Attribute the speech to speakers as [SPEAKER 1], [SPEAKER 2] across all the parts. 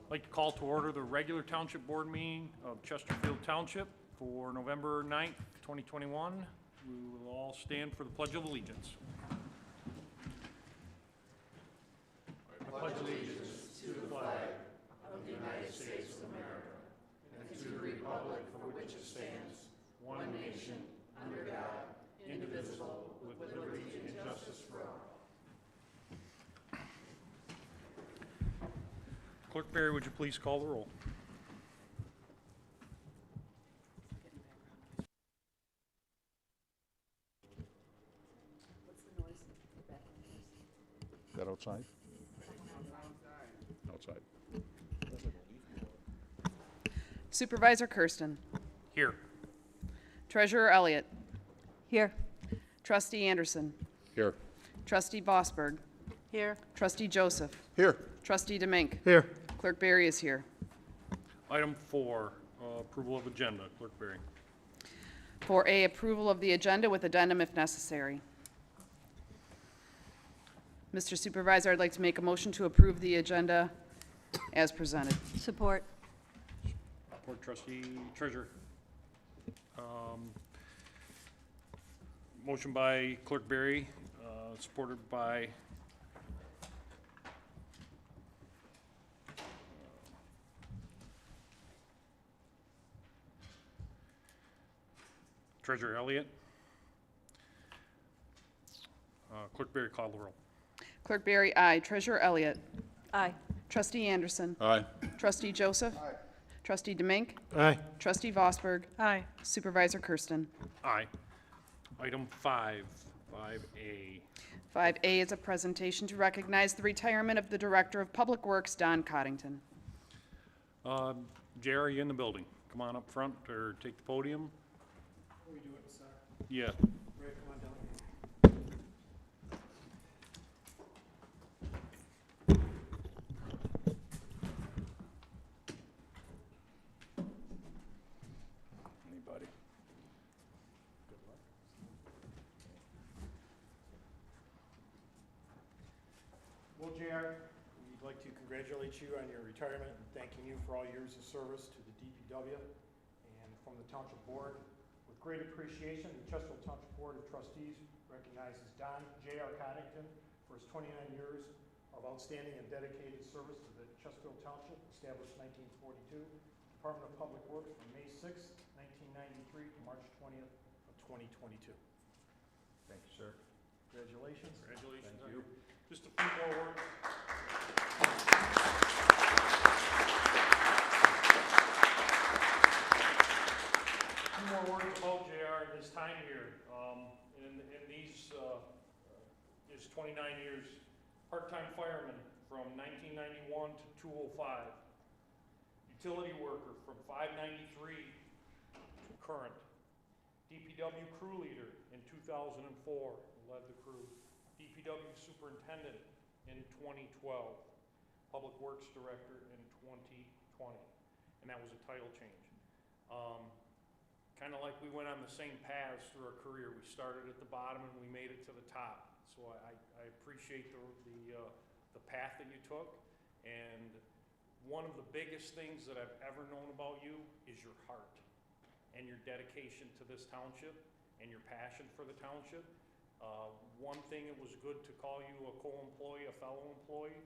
[SPEAKER 1] I'd like to call to order the regular Township Board meeting of Chesterfield Township for November 9th, 2021. We will all stand for the Pledge of Allegiance. I pledge allegiance to the flag of the United States of America and to the republic for which it stands, one nation, under God, indivisible, with liberty and justice for all. Clerk Barry, would you please call the roll?
[SPEAKER 2] What's the noise?
[SPEAKER 3] Is that outside? Outside.
[SPEAKER 2] Supervisor Kersten.
[SPEAKER 1] Here.
[SPEAKER 2] Treasurer Elliott.
[SPEAKER 4] Here.
[SPEAKER 2] Trustee Anderson.
[SPEAKER 3] Here.
[SPEAKER 2] Trustee Vosberg.
[SPEAKER 4] Here.
[SPEAKER 2] Trustee Joseph.
[SPEAKER 3] Here.
[SPEAKER 2] Trustee DeMink.
[SPEAKER 3] Here.
[SPEAKER 2] Clerk Barry is here.
[SPEAKER 1] Item 4, approval of agenda. Clerk Barry.
[SPEAKER 2] 4A, approval of the agenda with addendum if necessary. Mr. Supervisor, I'd like to make a motion to approve the agenda as presented.
[SPEAKER 4] Support.
[SPEAKER 1] Support Trustee Treasurer. Motion by Clerk Barry, supported by Treasurer Elliott. Clerk Barry, call the roll.
[SPEAKER 2] Clerk Barry, aye. Treasurer Elliott.
[SPEAKER 4] Aye.
[SPEAKER 2] Trustee Anderson.
[SPEAKER 3] Aye.
[SPEAKER 2] Trustee Joseph. Aye. Trustee DeMink.
[SPEAKER 3] Aye.
[SPEAKER 2] Trustee Vosberg.
[SPEAKER 4] Aye.
[SPEAKER 2] Supervisor Kersten.
[SPEAKER 1] Aye. Item 5, 5A.
[SPEAKER 2] 5A is a presentation to recognize the retirement of the Director of Public Works, Don Coddington.
[SPEAKER 1] Jay, are you in the building? Come on up front or take the podium.
[SPEAKER 5] We do it, sir.
[SPEAKER 1] Yeah.
[SPEAKER 5] Ray, come on down.
[SPEAKER 1] Anybody?
[SPEAKER 5] Well, JR, we'd like to congratulate you on your retirement and thanking you for all years of service to the DPW and from the Township Board. With great appreciation, the Chesterfield Township Board of Trustees recognizes Don J.R. Coddington for his 29 years of outstanding and dedicated service to the Chesterfield Township, established 1942, Department of Public Works from May 6, 1993 to March 20th of 2022.
[SPEAKER 3] Thank you, sir.
[SPEAKER 5] Congratulations.
[SPEAKER 1] Congratulations.
[SPEAKER 3] Thank you.
[SPEAKER 1] Just a few more words. A few more words about JR and his time here. In these, his 29 years, part-time fireman from 1991 to 205. Utility worker from 593 to current. DPW crew leader in 2004, led the crew. DPW superintendent in 2012, Public Works director in 2020, and that was a title change. Kind of like we went on the same paths through our career. We started at the bottom and we made it to the top. So I appreciate the path that you took, and one of the biggest things that I've ever known about you is your heart and your dedication to this township and your passion for the township. One thing, it was good to call you a co-employee, a fellow employee,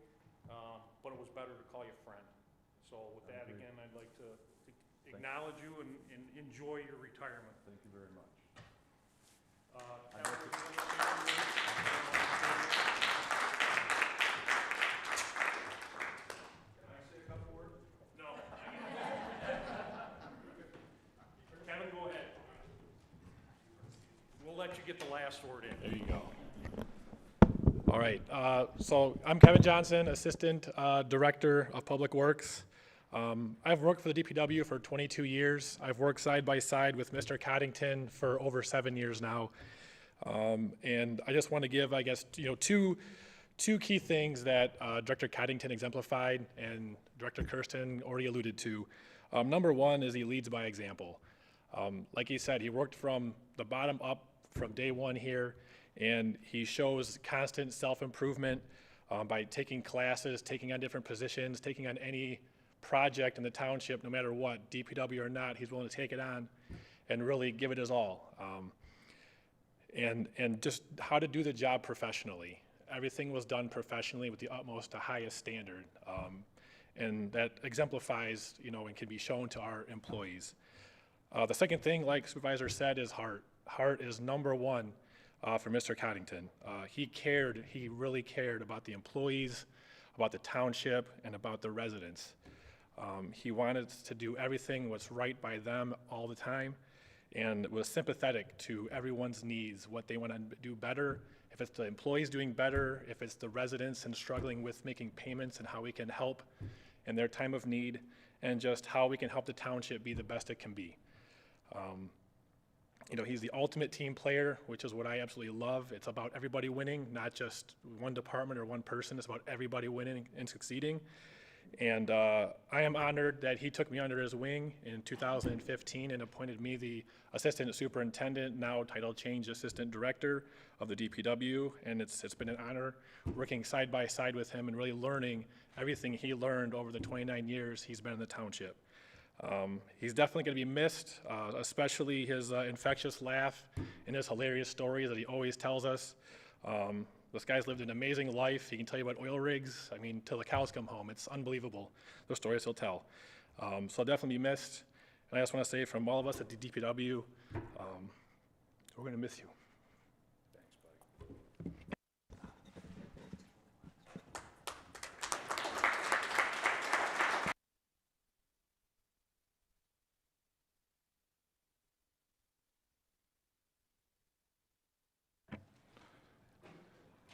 [SPEAKER 1] but it was better to call you friend. So with that, again, I'd like to acknowledge you and enjoy your retirement.
[SPEAKER 3] Thank you very much.
[SPEAKER 1] Can I say a couple words? No. Kevin, go ahead. We'll let you get the last word in.
[SPEAKER 6] There you go. All right, so I'm Kevin Johnson, Assistant Director of Public Works. I've worked for the DPW for 22 years. I've worked side by side with Mr. Coddington for over 7 years now. And I just want to give, I guess, two key things that Director Coddington exemplified and Director Kersten already alluded to. Number one is he leads by example. Like he said, he worked from the bottom up from day one here, and he shows constant self-improvement by taking classes, taking on different positions, taking on any project in the township, no matter what, DPW or not, he's willing to take it on and really give it his all. And just how to do the job professionally. Everything was done professionally with the utmost to highest standard. And that exemplifies, and can be shown to our employees. The second thing, like Supervisor said, is heart. Heart is number one for Mr. Coddington. He really cared about the employees, about the township, and about the residents. He wanted to do everything what's right by them all the time, and was sympathetic to everyone's needs, what they want to do better, if it's the employees doing better, if it's the residents and struggling with making payments and how we can help in their time of need, and just how we can help the township be the best it can be. He's the ultimate team player, which is what I absolutely love. It's about everybody winning, not just one department or one person. It's about everybody winning and succeeding. And I am honored that he took me under his wing in 2015 and appointed me the Assistant Superintendent, now title change Assistant Director of the DPW. And it's been an honor working side by side with him and really learning everything he learned over the 29 years he's been in the township. He's definitely going to be missed, especially his infectious laugh and his hilarious stories that he always tells us. This guy's lived an amazing life. He can tell you about oil rigs, till the cows come home. It's unbelievable, the stories he'll tell. So I'll definitely be missed. And I just want to say from all of us at the DPW, we're going to miss you.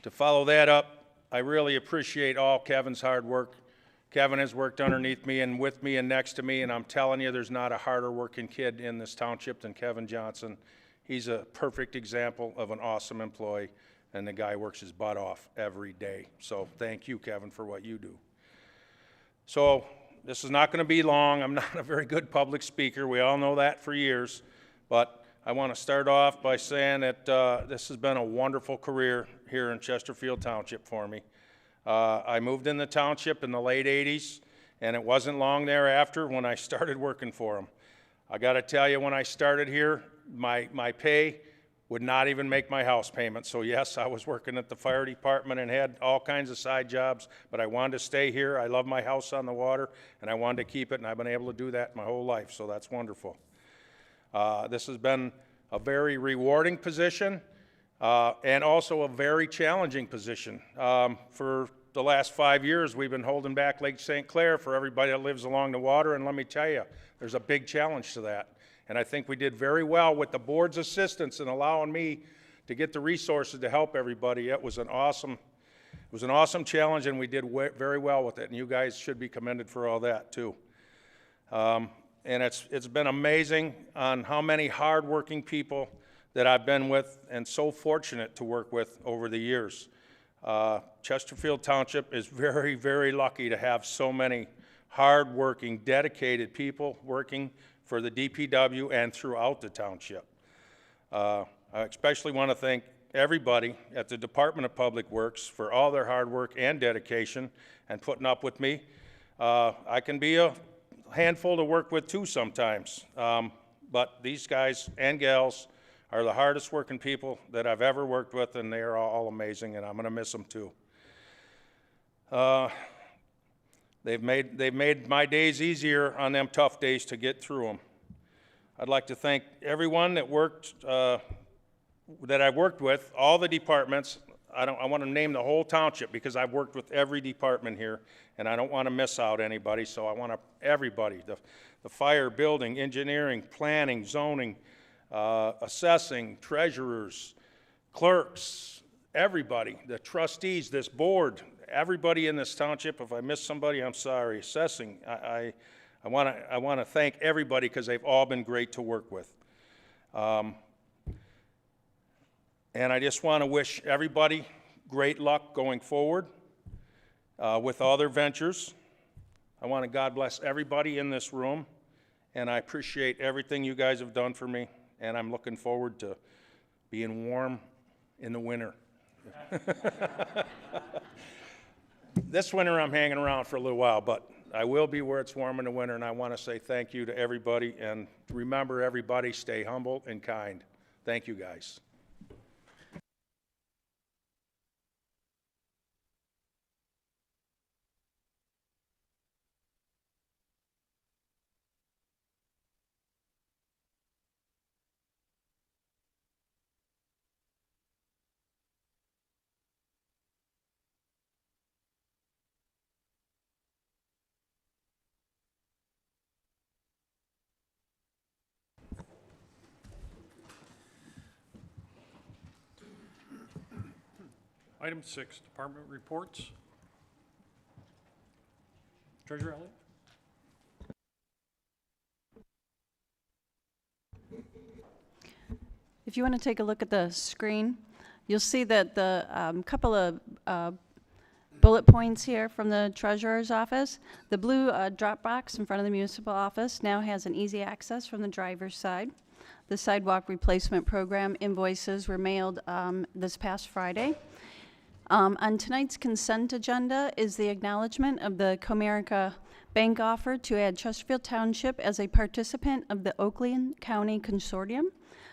[SPEAKER 7] To follow that up, I really appreciate all Kevin's hard work. Kevin has worked underneath me and with me and next to me, and I'm telling you, there's not a harder working kid in this township than Kevin Johnson. He's a perfect example of an awesome employee, and the guy works his butt off every day. So thank you, Kevin, for what you do. So this is not going to be long. I'm not a very good public speaker. We all know that for years, but I want to start off by saying that this has been a wonderful career here in Chesterfield Township for me. I moved in the township in the late 80s, and it wasn't long thereafter when I started working for them. I got to tell you, when I started here, my pay would not even make my house payment. So yes, I was working at the fire department and had all kinds of side jobs, but I wanted to stay here. I love my house on the water, and I wanted to keep it, and I've been able to do that my whole life, so that's wonderful. This has been a very rewarding position and also a very challenging position. For the last 5 years, we've been holding back Lake St. Clair for everybody that lives along the water, and let me tell you, there's a big challenge to that. And I think we did very well with the board's assistance in allowing me to get the resources to help everybody. It was an awesome challenge, and we did very well with it, and you guys should be commended for all that too. And it's been amazing on how many hardworking people that I've been with and so fortunate to work with over the years. Chesterfield Township is very, very lucky to have so many hardworking, dedicated people working for the DPW and throughout the township. I especially want to thank everybody at the Department of Public Works for all their hard work and dedication and putting up with me. I can be a handful to work with too sometimes, but these guys and gals are the hardest working people that I've ever worked with, and they are all amazing, and I'm going to miss them too. They've made my days easier on them tough days to get through them. I'd like to thank everyone that I've worked with, all the departments. I want to name the whole township because I've worked with every department here, and I don't want to miss out anybody, so I want everybody, the fire, building, engineering, planning, zoning, assessing, treasurers, clerks, everybody, the trustees, this board, everybody in this township. If I miss somebody, I'm sorry. Assessing, I want to thank everybody because they've all been great to work with. And I just want to wish everybody great luck going forward with all their ventures. I want to God bless everybody in this room, and I appreciate everything you guys have done for me, and I'm looking forward to being warm in the winter. This winter I'm hanging around for a little while, but I will be where it's warm in the winter, and I want to say thank you to everybody, and remember, everybody, stay humble and kind. Thank you, guys.
[SPEAKER 1] Item 6, department reports. Treasurer Elliott?
[SPEAKER 4] If you want to take a look at the screen, you'll see that the couple of bullet points here from the treasurer's office. The blue drop box in front of the municipal office now has an easy access from the driver's side. The sidewalk replacement program invoices were mailed this past Friday. On tonight's consent agenda is the acknowledgement of the Comerica Bank offer to add Chesterfield Township as a participant of the Oakland County Consortium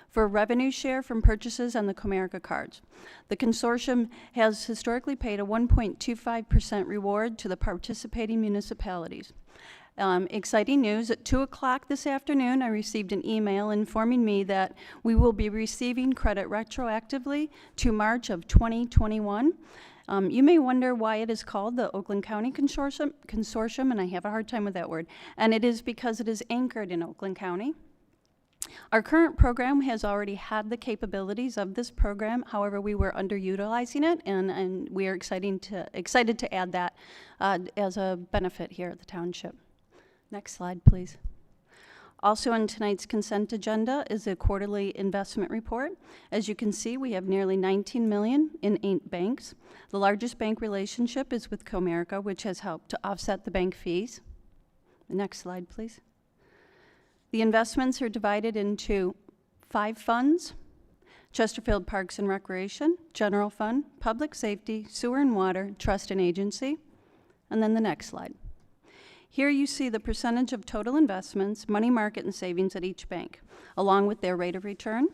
[SPEAKER 4] for revenue share from purchases on the Comerica cards. The consortium has historically paid a 1.25% reward to the participating municipalities. Exciting news, at 2 o'clock this afternoon, I received an email informing me that we will be receiving credit retroactively to March of 2021. You may wonder why it is called the Oakland County Consortium, and I have a hard time with that word, and it is because it is anchored in Oakland County. Our current program has already had the capabilities of this program. However, we were underutilizing it, and we are excited to add that as a benefit here at the township. Next slide, please. Also on tonight's consent agenda is a quarterly investment report. As you can see, we have nearly $19 million in 8 banks. The largest bank relationship is with Comerica, which has helped to offset the bank fees. The next slide, please. The investments are divided into 5 funds: Chesterfield Parks and Recreation, General Fund, Public Safety, Sewer and Water, Trust and Agency. And then the next slide. Here you see the percentage of total investments, money market and savings at each bank, along with their rate of return.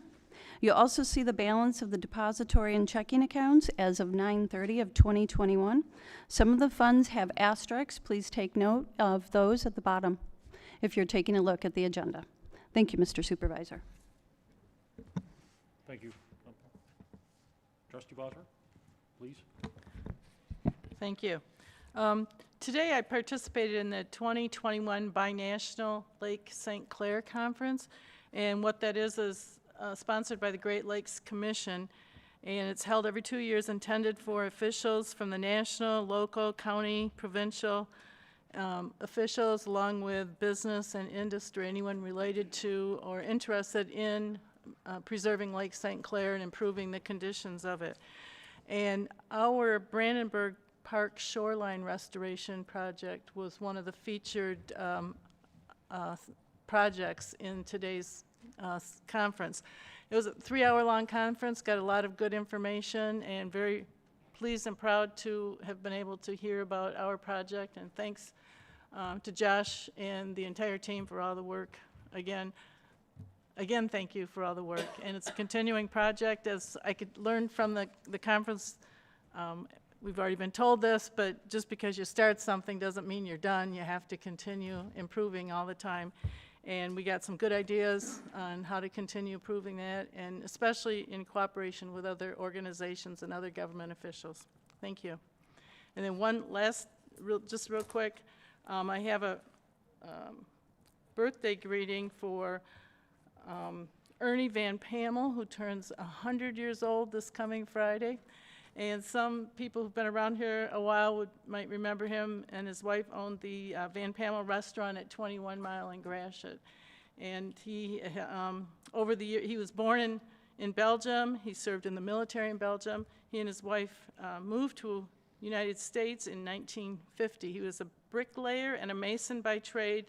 [SPEAKER 4] You also see the balance of the depository and checking accounts as of 9/30 of 2021. Some of the funds have asterisks. Please take note of those at the bottom if you're taking a look at the agenda. Thank you, Mr. Supervisor.
[SPEAKER 1] Thank you. Trustee Bosworth, please.
[SPEAKER 8] Thank you. Today I participated in the 2021 Binational Lake St. Clair Conference, and what that is sponsored by the Great Lakes Commission, and it's held every 2 years, intended for officials from the national, local, county, provincial officials, along with business and industry, anyone related to or interested in preserving Lake St. Clair and improving the conditions of it. And our Brandenburg Park Shoreline Restoration Project was one of the featured projects in today's conference. It was a 3-hour-long conference, got a lot of good information, and very pleased and proud to have been able to hear about our project, and thanks to Josh and the entire team for all the work. Again, thank you for all the work. And it's a continuing project. As I could learn from the conference, we've already been told this, but just because you start something doesn't mean you're done. You have to continue improving all the time. And we got some good ideas on how to continue improving that, and especially in cooperation with other organizations and other government officials. Thank you. And then one last, just real quick, I have a birthday greeting for Ernie Van Pamel, who turns 100 years old this coming Friday. And some people who've been around here a while might remember him, and his wife owned the Van Pamel restaurant at 21 Mile in Gratiot. And he, over the year, he was born in Belgium. He served in the military in Belgium. He and his wife moved to the United States in 1950. He was a bricklayer and a mason by trade,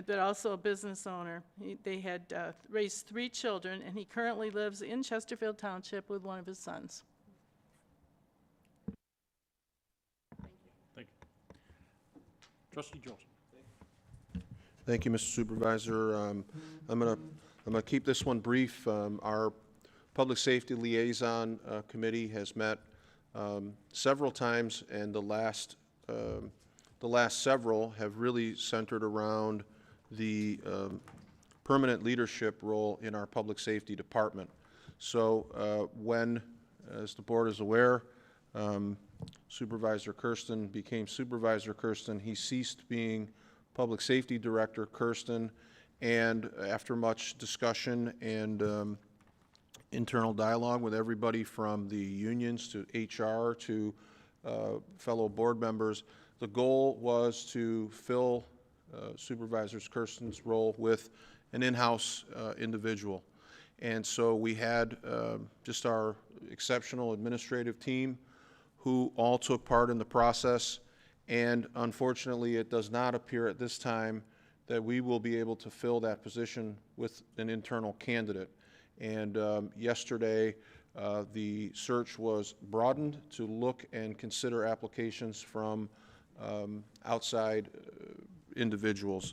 [SPEAKER 8] but also a business owner. They had raised 3 children, and he currently lives in Chesterfield Township with one of his sons.
[SPEAKER 1] Trustee Joseph.
[SPEAKER 9] Thank you, Mr. Supervisor. I'm gonna keep this one brief. Our Public Safety Liaison Committee has met several times, and the last several have really centered around the permanent leadership role in our public safety department. So when, as the board is aware, Supervisor Kersten became Supervisor Kersten, he ceased being Public Safety Director Kersten, and after much discussion and internal dialogue with everybody from the unions to HR to fellow board members, the goal was to fill Supervisor Kersten's role with an in-house individual. And so we had just our exceptional administrative team who all took part in the process. And unfortunately, it does not appear at this time that we will be able to fill that position with an internal candidate. And yesterday, the search was broadened to look and consider applications from outside individuals.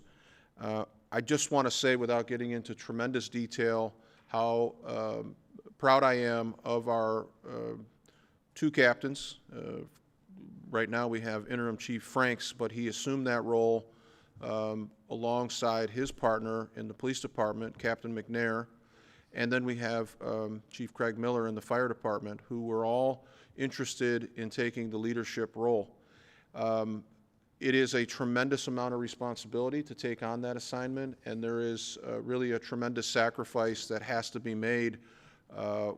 [SPEAKER 9] I just want to say, without getting into tremendous detail, how proud I am of our two captains. Right now we have Interim Chief Franks, but he assumed that role alongside his partner in the police department, Captain McNair. And then we have Chief Craig Miller in the fire department, who were all interested in taking the leadership role. It is a tremendous amount of responsibility to take on that assignment, and there is really a tremendous sacrifice that has to be made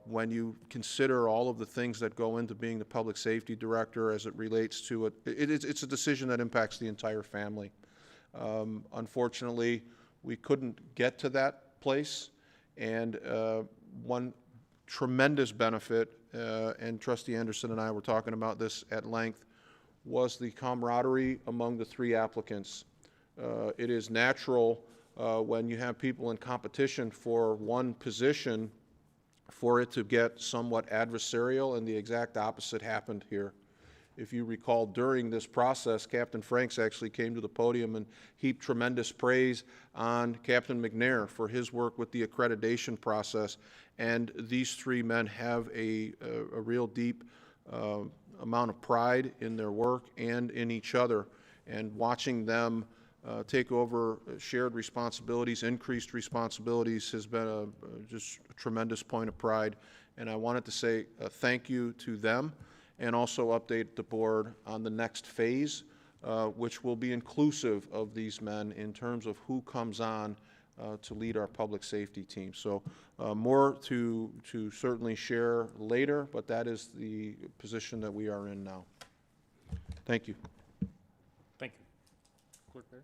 [SPEAKER 9] when you consider all of the things that go into being the public safety director as it relates to it. It's a decision that impacts the entire family. Unfortunately, we couldn't get to that place, and one tremendous benefit, and Trustee Anderson and I were talking about this at length, was the camaraderie among the three applicants. It is natural when you have people in competition for one position for it to get somewhat adversarial, and the exact opposite happened here. If you recall, during this process, Captain Franks actually came to the podium and heaped tremendous praise on Captain McNair for his work with the accreditation process, and these three men have a real deep amount of pride in their work and in each other, and watching them take over shared responsibilities, increased responsibilities, has been just a tremendous point of pride. And I wanted to say thank you to them, and also update the board on the next phase, which will be inclusive of these men in terms of who comes on to lead our public safety team. So more to certainly share later, but that is the position that we are in now. Thank you.
[SPEAKER 1] Thank you. Clerk Bear?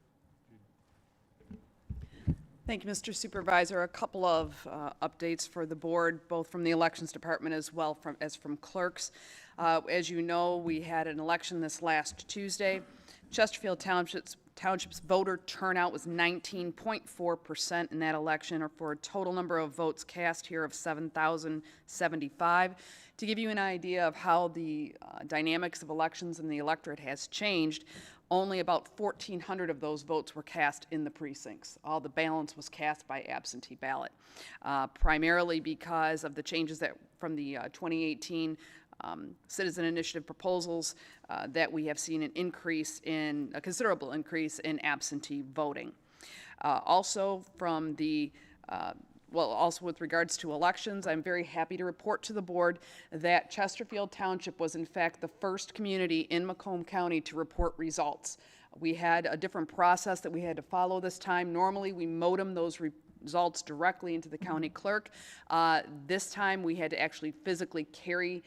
[SPEAKER 2] Thank you, Mr. Supervisor. A couple of updates for the board, both from the Elections Department as well as from clerks. As you know, we had an election this last Tuesday. Chesterfield Township's voter turnout was 19.4% in that election, or for a total number of votes cast here of 7,075. To give you an idea of how the dynamics of elections in the electorate has changed, only about 1,400 of those votes were cast in the precincts. All the balance was cast by absentee ballot, primarily because of the changes that from the 2018 citizen initiative proposals that we have seen a considerable increase in absentee voting. Also from the also with regards to elections, I'm very happy to report to the board that Chesterfield Township was in fact the first community in Macomb County to report results. We had a different process that we had to follow this time. Normally we modem those results directly into the county clerk. This time we had to actually physically carry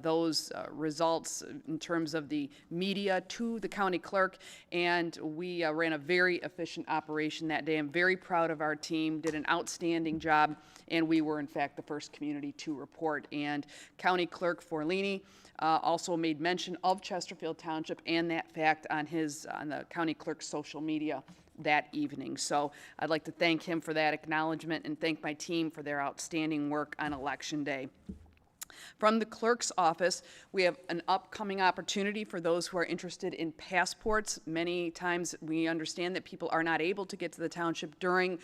[SPEAKER 2] those results in terms of the media to the county clerk, and we ran a very efficient operation that day. I'm very proud of our team, did an outstanding job, and we were in fact the first community to report. And County Clerk Forlini also made mention of Chesterfield Township and that fact on the county clerk's social media that evening. So I'd like to thank him for that acknowledgement and thank my team for their outstanding work on Election Day. From the clerk's office, we have an upcoming opportunity for those who are interested in passports. Many times we understand that people are not able to get to the township during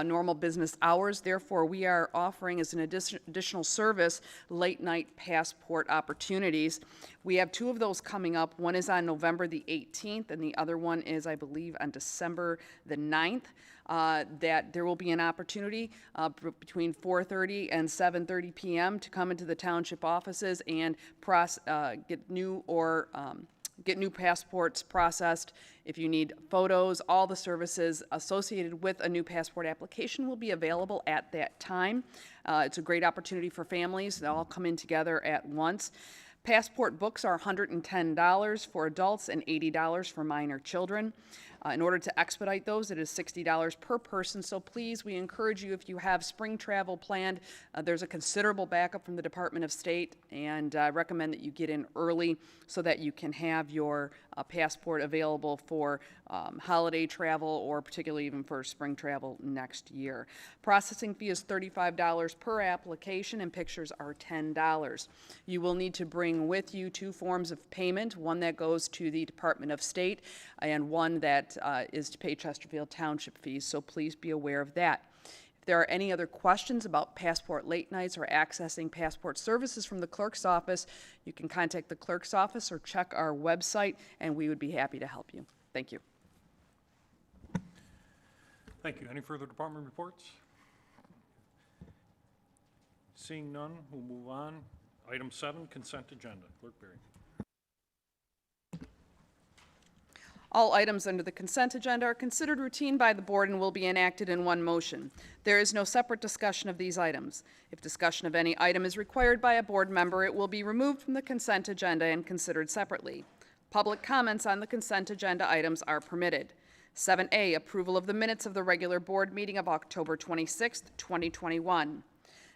[SPEAKER 2] normal business hours. Therefore, we are offering as an additional service late-night passport opportunities. We have two of those coming up. One is on November the 18th, and the other one is, I believe, on December the 9th. That there will be an opportunity between 4:30 and 7:30 p.m. to come into the township offices and get new passports processed. If you need photos, all the services associated with a new passport application will be available at that time. It's a great opportunity for families. They'll all come in together at once. Passport books are $110 for adults and $80 for minor children. In order to expedite those, it is $60 per person. So please, we encourage you, if you have spring travel planned, there's a considerable backup from the Department of State, and I recommend that you get in early so that you can have your passport available for holiday travel, or particularly even for spring travel next year. Processing fee is $35 per application, and pictures are $10. You will need to bring with you two forms of payment, one that goes to the Department of State and one that is to pay Chesterfield Township fees, so please be aware of that. If there are any other questions about passport late nights or accessing passport services from the clerk's office, you can contact the clerk's office or check our website, and we would be happy to help you. Thank you.
[SPEAKER 1] Thank you. Any further department reports? Seeing none, we'll move on. Item 7, consent agenda. Clerk Berry.
[SPEAKER 2] All items under the consent agenda are considered routine by the board and will be enacted in one motion. There is no separate discussion of these items. If discussion of any item is required by a board member, it will be removed from the consent agenda and considered separately. Public comments on the consent agenda items are permitted. 7A, approval of the minutes of the regular board meeting of October 26, 2021.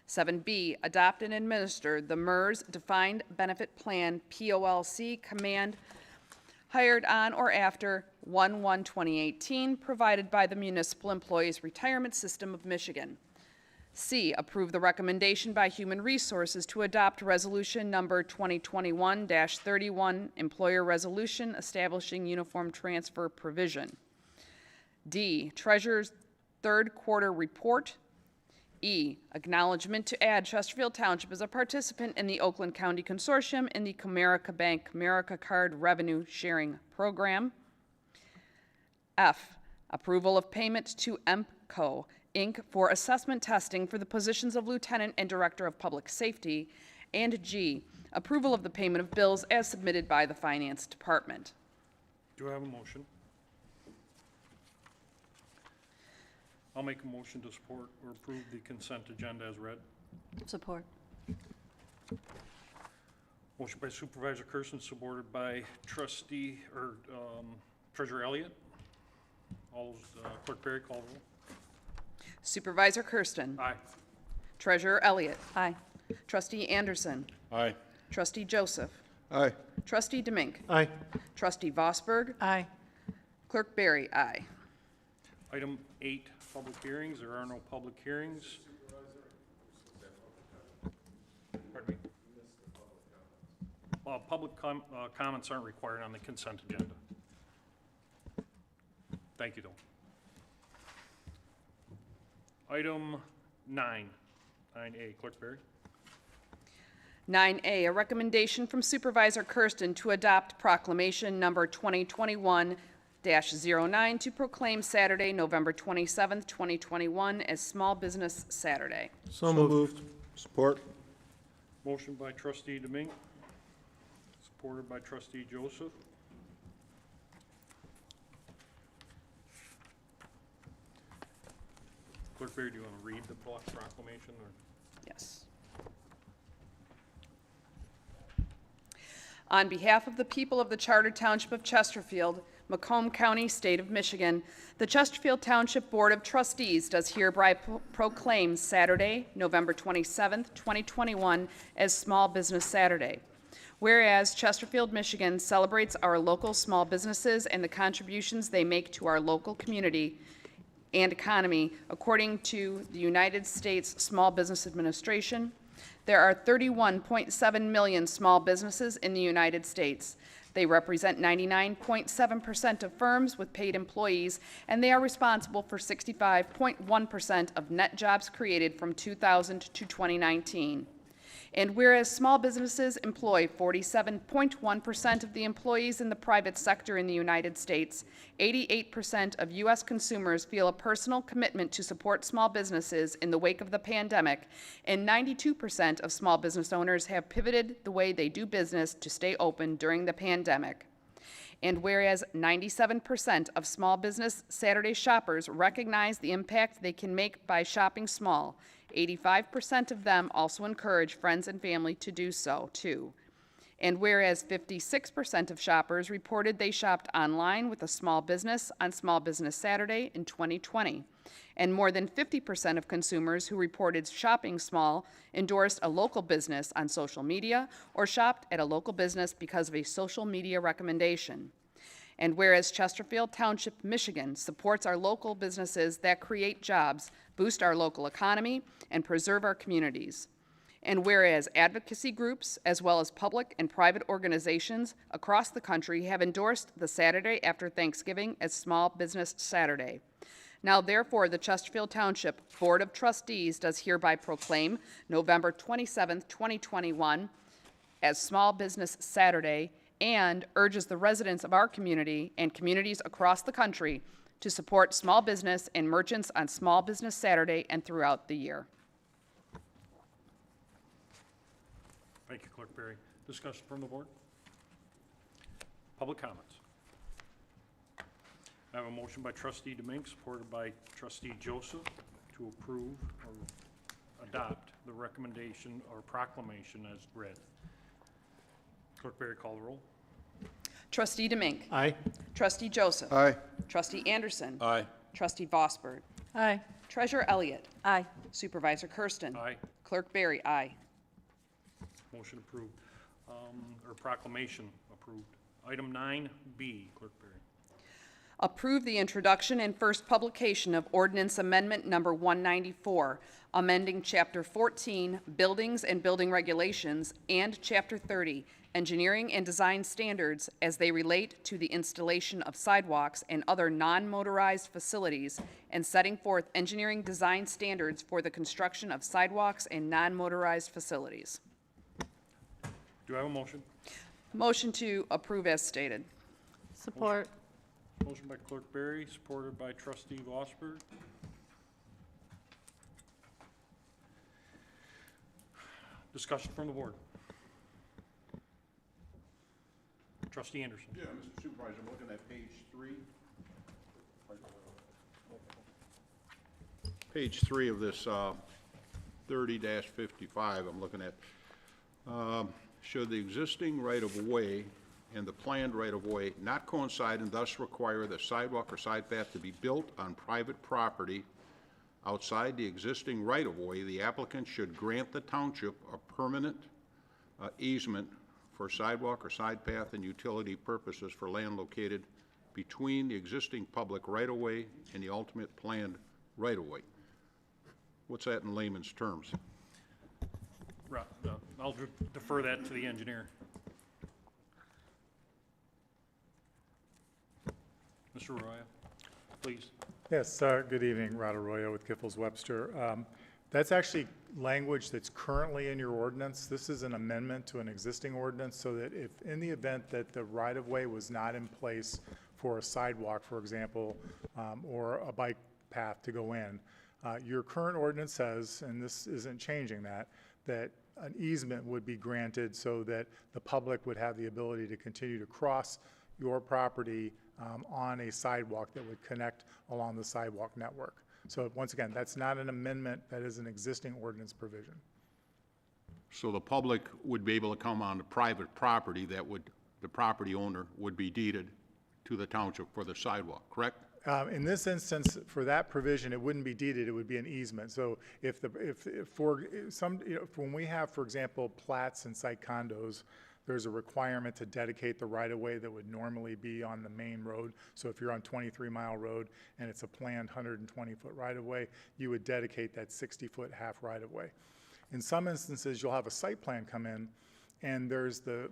[SPEAKER 2] 7B, adopt and administer the MERS Defined Benefit Plan, POLC, command hired on or after 1/1/2018, provided by the Municipal Employees Retirement System of Michigan. C, approve the recommendation by Human Resources to adopt Resolution Number 2021-31, Employer Resolution establishing uniform transfer provision. D, Treasurer's third quarter report. E, acknowledgement to add Chesterfield Township as a participant in the Oakland County Consortium in the Comerica Bank Comerica Card Revenue Sharing Program. F, approval of payment to EMPCO, Inc. for assessment testing for the positions of Lieutenant and Director of Public Safety. And G, approval of the payment of bills as submitted by the Finance Department.
[SPEAKER 1] Do I have a motion? I'll make a motion to support or approve the consent agenda as read.
[SPEAKER 4] Support.
[SPEAKER 1] Motion by Supervisor Kersten, supported by Trustee, or Treasurer Elliott. All those, Clerk Berry, call the roll.
[SPEAKER 2] Supervisor Kersten.
[SPEAKER 1] Aye.
[SPEAKER 2] Treasurer Elliott.
[SPEAKER 4] Aye.
[SPEAKER 2] Trustee Anderson.
[SPEAKER 3] Aye.
[SPEAKER 2] Trustee Joseph.
[SPEAKER 3] Aye.
[SPEAKER 2] Trustee Demink.
[SPEAKER 3] Aye.
[SPEAKER 2] Trustee Vosberg.
[SPEAKER 8] Aye.
[SPEAKER 2] Clerk Berry, aye.
[SPEAKER 1] Item 8, public hearings. There are no public hearings. Pardon me? Public comments aren't required on the consent agenda. Thank you, though. Item 9, 9A, Clerk Berry.
[SPEAKER 2] 9A, a recommendation from Supervisor Kersten to adopt proclamation number 2021-09 to proclaim Saturday, November 27th, 2021 as Small Business Saturday.
[SPEAKER 3] So moved. Support.
[SPEAKER 1] Motion by Trustee Demink, supported by Trustee Joseph. Clerk Berry, do you want to read the proclamation, or?
[SPEAKER 2] Yes. On behalf of the people of the Charter Township of Chesterfield, Macomb County, State of Michigan, the Chesterfield Township Board of Trustees does hereby proclaim Saturday, November 27th, 2021 as Small Business Saturday. Whereas Chesterfield, Michigan celebrates our local small businesses and the contributions they make to our local community and economy according to the United States Small Business Administration. There are 31.7 million small businesses in the United States. They represent 99.7% of firms with paid employees, and they are responsible for 65.1% of net jobs created from 2000 to 2019. And whereas small businesses employ 47.1% of the employees in the private sector in the United States, 88% of U.S. consumers feel a personal commitment to support small businesses in the wake of the pandemic, and 92% of small business owners have pivoted the way they do business to stay open during the pandemic. And whereas 97% of small business Saturday shoppers recognize the impact they can make by shopping small, 85% of them also encourage friends and family to do so, too. And whereas 56% of shoppers reported they shopped online with a small business on Small Business Saturday in 2020, and more than 50% of consumers who reported shopping small endorsed a local business on social media or shopped at a local business because of a social media recommendation. And whereas Chesterfield Township, Michigan supports our local businesses that create jobs, boost our local economy, and preserve our communities. And whereas advocacy groups, as well as public and private organizations across the country have endorsed the Saturday after Thanksgiving as Small Business Saturday. Now therefore, the Chesterfield Township Board of Trustees does hereby proclaim November 27th, 2021 as Small Business Saturday, and urges the residents of our community and communities across the country to support small business and merchants on Small Business Saturday and throughout the year.
[SPEAKER 1] Thank you, Clerk Berry. Discussion from the board? Public comments? I have a motion by Trustee Demink, supported by Trustee Joseph, to approve or adopt the recommendation or proclamation as read. Clerk Berry, call the roll.
[SPEAKER 2] Trustee Demink.
[SPEAKER 3] Aye.
[SPEAKER 2] Trustee Joseph.
[SPEAKER 3] Aye.
[SPEAKER 2] Trustee Anderson.
[SPEAKER 3] Aye.
[SPEAKER 2] Trustee Vosberg.
[SPEAKER 8] Aye.
[SPEAKER 2] Treasurer Elliott.
[SPEAKER 4] Aye.
[SPEAKER 2] Supervisor Kersten.
[SPEAKER 1] Aye.
[SPEAKER 2] Clerk Berry, aye.
[SPEAKER 1] Motion approved. Or proclamation approved. Item 9B, Clerk Berry.
[SPEAKER 2] Approve the introduction and first publication of Ordinance Amendment Number 194, amending Chapter 14, Buildings and Building Regulations, and Chapter 30, Engineering and Design Standards as they relate to the installation of sidewalks and other non-motorized facilities, and setting forth engineering design standards for the construction of sidewalks and non-motorized facilities.
[SPEAKER 1] Do I have a motion?
[SPEAKER 2] Motion to approve as stated.
[SPEAKER 8] Support.
[SPEAKER 1] Motion by Clerk Berry, supported by Trustee Vosberg. Discussion from the board. Trustee Anderson.
[SPEAKER 9] Yeah, Mr. Supervisor, I'm looking at page 3. Page 3 of this 30-55 I'm looking at. Should the existing right-of-way and the planned right-of-way not coincide and thus require the sidewalk or side path to be built on private property outside the existing right-of-way, the applicant should grant the township a permanent easement for sidewalk or side path and utility purposes for land located between the existing public right-of-way and the ultimate planned right-of-way. What's that in layman's terms?
[SPEAKER 1] I'll defer that to the engineer. Mr. Arroyo, please.
[SPEAKER 10] Yes, good evening, Rod Arroyo with Giffords Webster. That's actually language that's currently in your ordinance. This is an amendment to an existing ordinance so that if in the event that the right-of-way was not in place for a sidewalk, for example, or a bike path to go in, your current ordinance says, and this isn't changing that an easement would be granted so that the public would have the ability to continue to cross your property on a sidewalk that would connect along the sidewalk network. So once again, that's not an amendment, that is an existing ordinance provision.
[SPEAKER 9] So the public would be able to come on the private property that would, the property owner would be deeded to the township for the sidewalk, correct?
[SPEAKER 10] In this instance, for that provision, it wouldn't be deeded, it would be an easement. So if when we have, for example, plats and site condos, there's a requirement to dedicate the right-of-way that would normally be on the main road. So if you're on 23 Mile Road and it's a planned 120-foot right-of-way, you would dedicate that 60-foot half right-of-way. In some instances, you'll have a site plan come in, and there's the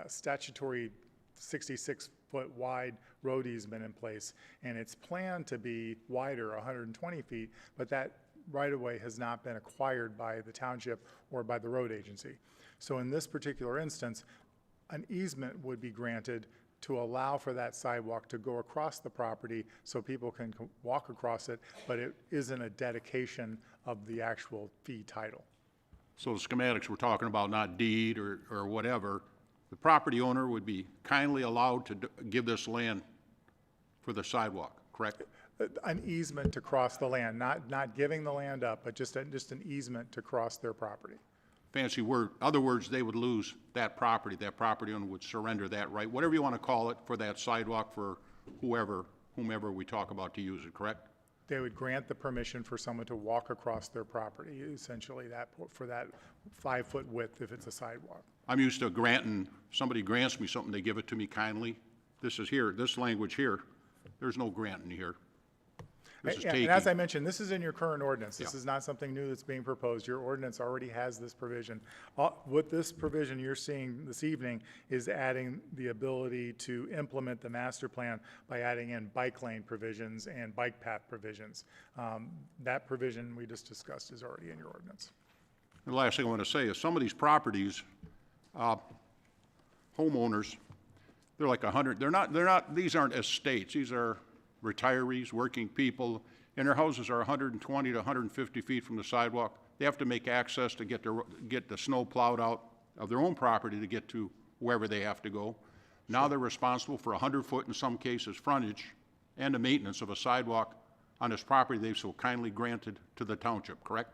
[SPEAKER 10] statutory 66-foot wide road easement in place, and it's planned to be wider, 120 feet, but that right-of-way has not been acquired by the township or by the road agency. So in this particular instance, an easement would be granted to allow for that sidewalk to go across the property so people can walk across it, but it isn't a dedication of the actual fee title.
[SPEAKER 3] So the schematics we're talking about, not deed or whatever, the property owner would be kindly allowed to give this land for the sidewalk, correct?
[SPEAKER 10] An easement to cross the land, not giving the land up, but just an easement to cross their property.
[SPEAKER 3] Fancy word. Other words, they would lose that property. That property owner would surrender that right, whatever you want to call it, for that sidewalk for whomever we talk about to use it, correct?
[SPEAKER 10] They would grant the permission for someone to walk across their property, essentially for that 5-foot width if it's a sidewalk.
[SPEAKER 3] I'm used to granting, somebody grants me something, they give it to me kindly. This is here, this language here, there's no granting here. This is taking.
[SPEAKER 10] And as I mentioned, this is in your current ordinance. This
[SPEAKER 3] Yeah.
[SPEAKER 10] is not something new that's being proposed. Your ordinance already has this provision. What this provision you're seeing this evening is adding the ability to implement the master plan by adding in bike lane provisions and bike path provisions. That provision we just discussed is already in your ordinance.
[SPEAKER 3] The last thing I want to say is some of these properties, homeowners, they're like 100, these aren't estates, these are retirees, working people, and their houses are 120 to 150 feet from the sidewalk. They have to make access to get the snow plowed out of their own property to get to wherever they have to go. Now they're responsible for 100-foot, in some cases, frontage and the maintenance of a sidewalk on this property they've so kindly granted to the township, correct?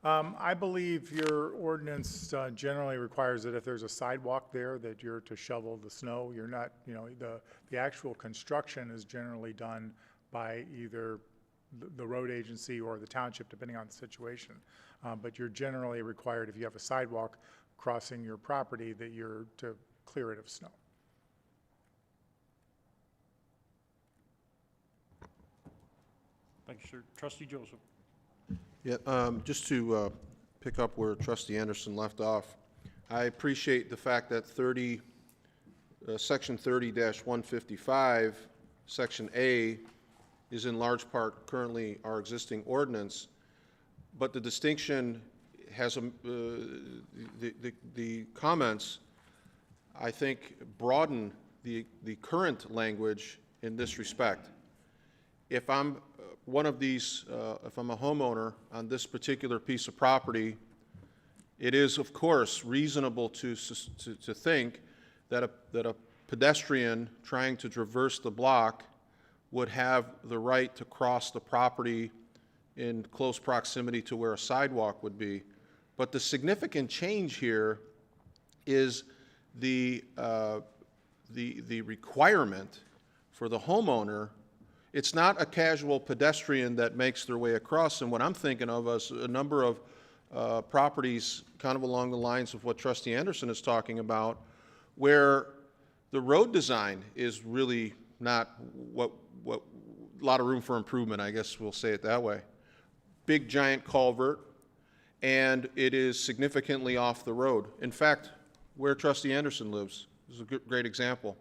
[SPEAKER 10] I believe your ordinance generally requires that if there's a sidewalk there, that you're to shovel the snow. You're not, the actual construction is generally done by either the road agency or the township, depending on the situation. But you're generally required, if you have a sidewalk crossing your property, that you're to clear it of snow.
[SPEAKER 1] Thank you, sir. Trustee Joseph.
[SPEAKER 9] Yeah, just to pick up where Trustee Anderson left off, I appreciate the fact that Section 30-155, Section A, is in large part currently our existing ordinance, but the distinction has the comments, I think, broaden the current language in this respect. If I'm one of these, if I'm a homeowner on this particular piece of property, it is, of course, reasonable to think that a pedestrian trying to traverse the block would have the right to cross the property in close proximity to where a sidewalk would be. But the significant change here is the requirement for the homeowner. It's not a casual pedestrian that makes their way across, and what I'm thinking of is a number of properties kind of along the lines of what Trustee Anderson is talking about, where the road design is really not what a lot of room for improvement, I guess we'll say it that way. Big giant culvert, and it is significantly off the road. In fact, where Trustee Anderson lives is a great example.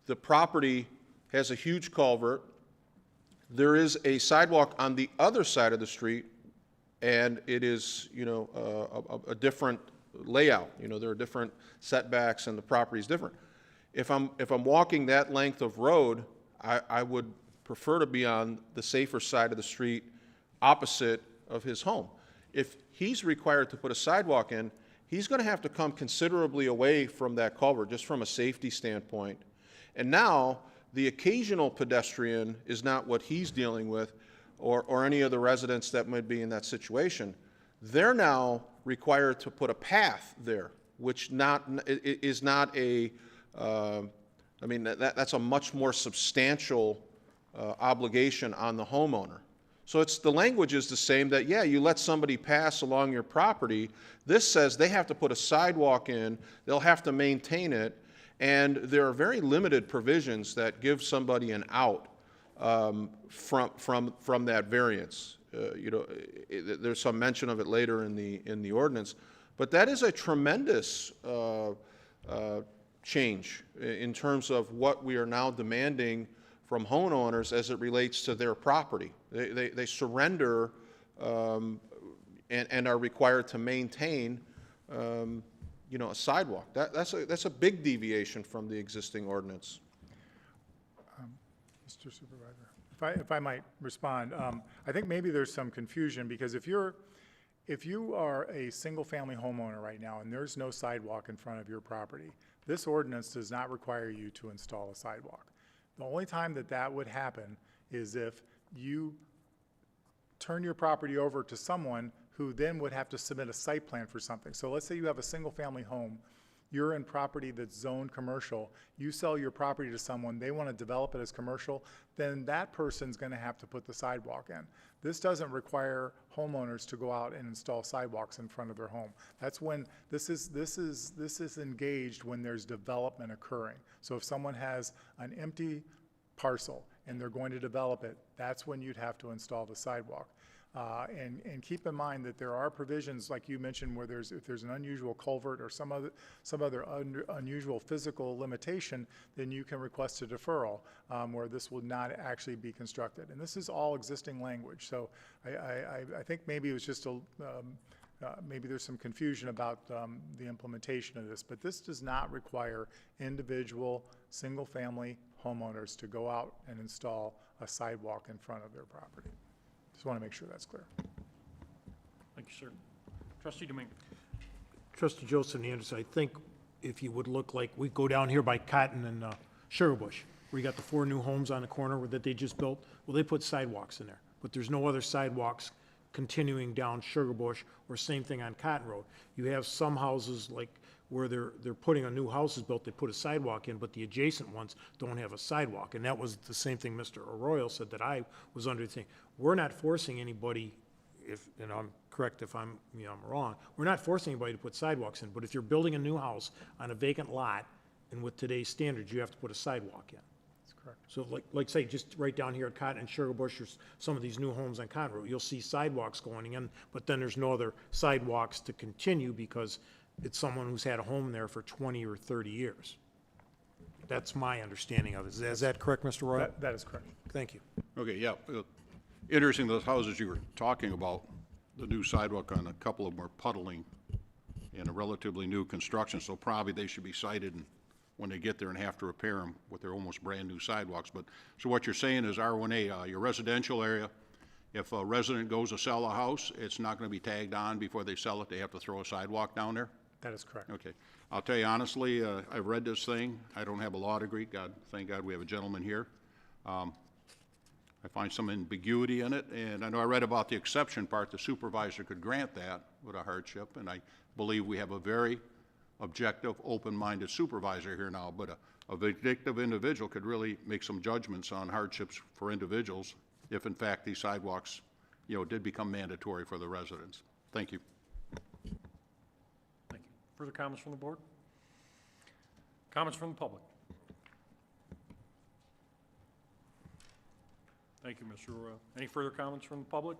[SPEAKER 9] The property has a huge culvert. There is a sidewalk on the other side of the street, and it is, a different layout. There are different setbacks, and the property is different. If I'm walking that length of road, I would prefer to be on the safer side of the street, opposite of his home. If he's required to put a sidewalk in, he's going to have to come considerably away from that culvert, just from a safety standpoint. And now, the occasional pedestrian is not what he's dealing with, or any of the residents that might be in that situation. They're now required to put a path there, which is not a, that's a much more substantial obligation on the homeowner. So the language is the same, that, yeah, you let somebody pass along your property. This says they have to put a sidewalk in, they'll have to maintain it, and there are very limited provisions that give somebody an out from that variance. there's some mention of it later in the ordinance, but that is a tremendous change in terms of what we are now demanding from homeowners as it relates to their property. They surrender and are required to maintain, a sidewalk. That's a big deviation from the existing ordinance.
[SPEAKER 10] Mr. Supervisor, if I might respond, I think maybe there's some confusion, because if you are a single-family homeowner right now and there's no sidewalk in front of your property, this ordinance does not require you to install a sidewalk. The only time that would happen is if you turn your property over to someone who then would have to submit a site plan for something. So let's say you have a single-family home, you're in property that's zoned commercial, you sell your property to someone, they want to develop it as commercial, then that person's going to have to put the sidewalk in. This doesn't require homeowners to go out and install sidewalks in front of their home. That's when this is engaged when there's development occurring. So if someone has an empty parcel and they're going to develop it, that's when you'd have to install the sidewalk. And keep in mind that there are provisions, like you mentioned, where if there's an unusual culvert or some other unusual physical limitation, then you can request a deferral where this will not actually be constructed. And this is all existing language. So I think maybe it was just maybe there's some confusion about the implementation of this, but this does not require individual single-family homeowners to go out and install a sidewalk in front of their property. Just want to make sure that's clear.
[SPEAKER 1] Thank you, sir. Trustee Domingue.
[SPEAKER 5] Trustee Joseph and Anderson, I think if you would look like, we go down here by Cotton and Sugar Bush, where you got the 4 new homes on the corner that they just built. Well, they put sidewalks in there, but there's no other sidewalks continuing down Sugar Bush, or same thing on Cotton Road. You have some houses like where they're putting a new house is built, they put a sidewalk in, but the adjacent ones don't have a sidewalk. And that was the same thing Mr. Arroyo said that I was under the thing. We're not forcing anybody, and I'm correct if I'm wrong, we're not forcing anybody to put sidewalks in, but if you're building a new house on a vacant lot, and with today's standards, you have to put a sidewalk in.
[SPEAKER 10] That's correct.
[SPEAKER 5] So like say, just right down here at Cotton and Sugar Bush, or some of these new homes on Cotton Road, you'll see sidewalks going in, but then there's no other sidewalks to continue because it's someone who's had a home there for 20 or 30 years. That's my understanding of it. Is that correct, Mr. Roy?
[SPEAKER 10] That is correct.
[SPEAKER 5] Thank you.
[SPEAKER 3] Okay, yeah. Interesting, those houses you were talking about, the new sidewalk on a couple of them were puddling in a relatively new construction, so probably they should be cited when they get there and have to repair them with their almost brand-new sidewalks. But, so what you're saying is R1A, your residential area, if a resident goes to sell a house, it's not going to be tagged on before they sell it. They have to throw a sidewalk down there?
[SPEAKER 10] That is correct.
[SPEAKER 3] Okay. I'll tell you honestly, I've read this thing. I don't have a law degree. Thank God we have a gentleman here. I find some ambiguity in it, and I know I read about the exception part. The supervisor could grant that with a hardship, and I believe we have a very objective, open-minded supervisor here now, but a vindictive individual could really make some judgments on hardships for individuals if, in fact, these sidewalks, did become mandatory for the residents. Thank you.
[SPEAKER 1] Thank you. Further comments from the board? Comments from the public? Thank you, Mr. Royal. Any further comments from the public?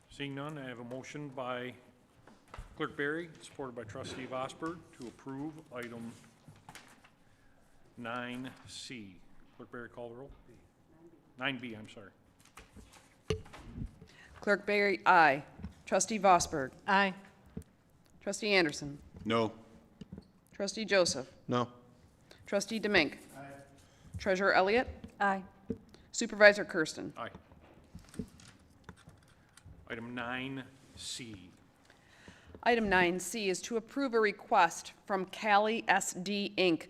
[SPEAKER 1] Seeing none, I have a motion by Clerk Barry, supported by Trustee Vosberg, to approve item 9C. Clerk Barry, call the roll. 9B, I'm sorry.
[SPEAKER 2] Clerk Barry, aye. Trustee Vosberg.
[SPEAKER 8] Aye.
[SPEAKER 2] Trustee Anderson.
[SPEAKER 3] No.
[SPEAKER 2] Trustee Joseph.
[SPEAKER 9] No.
[SPEAKER 2] Trustee Domingue. Treasurer Elliott.
[SPEAKER 4] Aye.
[SPEAKER 2] Supervisor Kersten.
[SPEAKER 1] Aye. Item 9C.
[SPEAKER 2] Item 9C is to approve a request from Cali SD Inc.,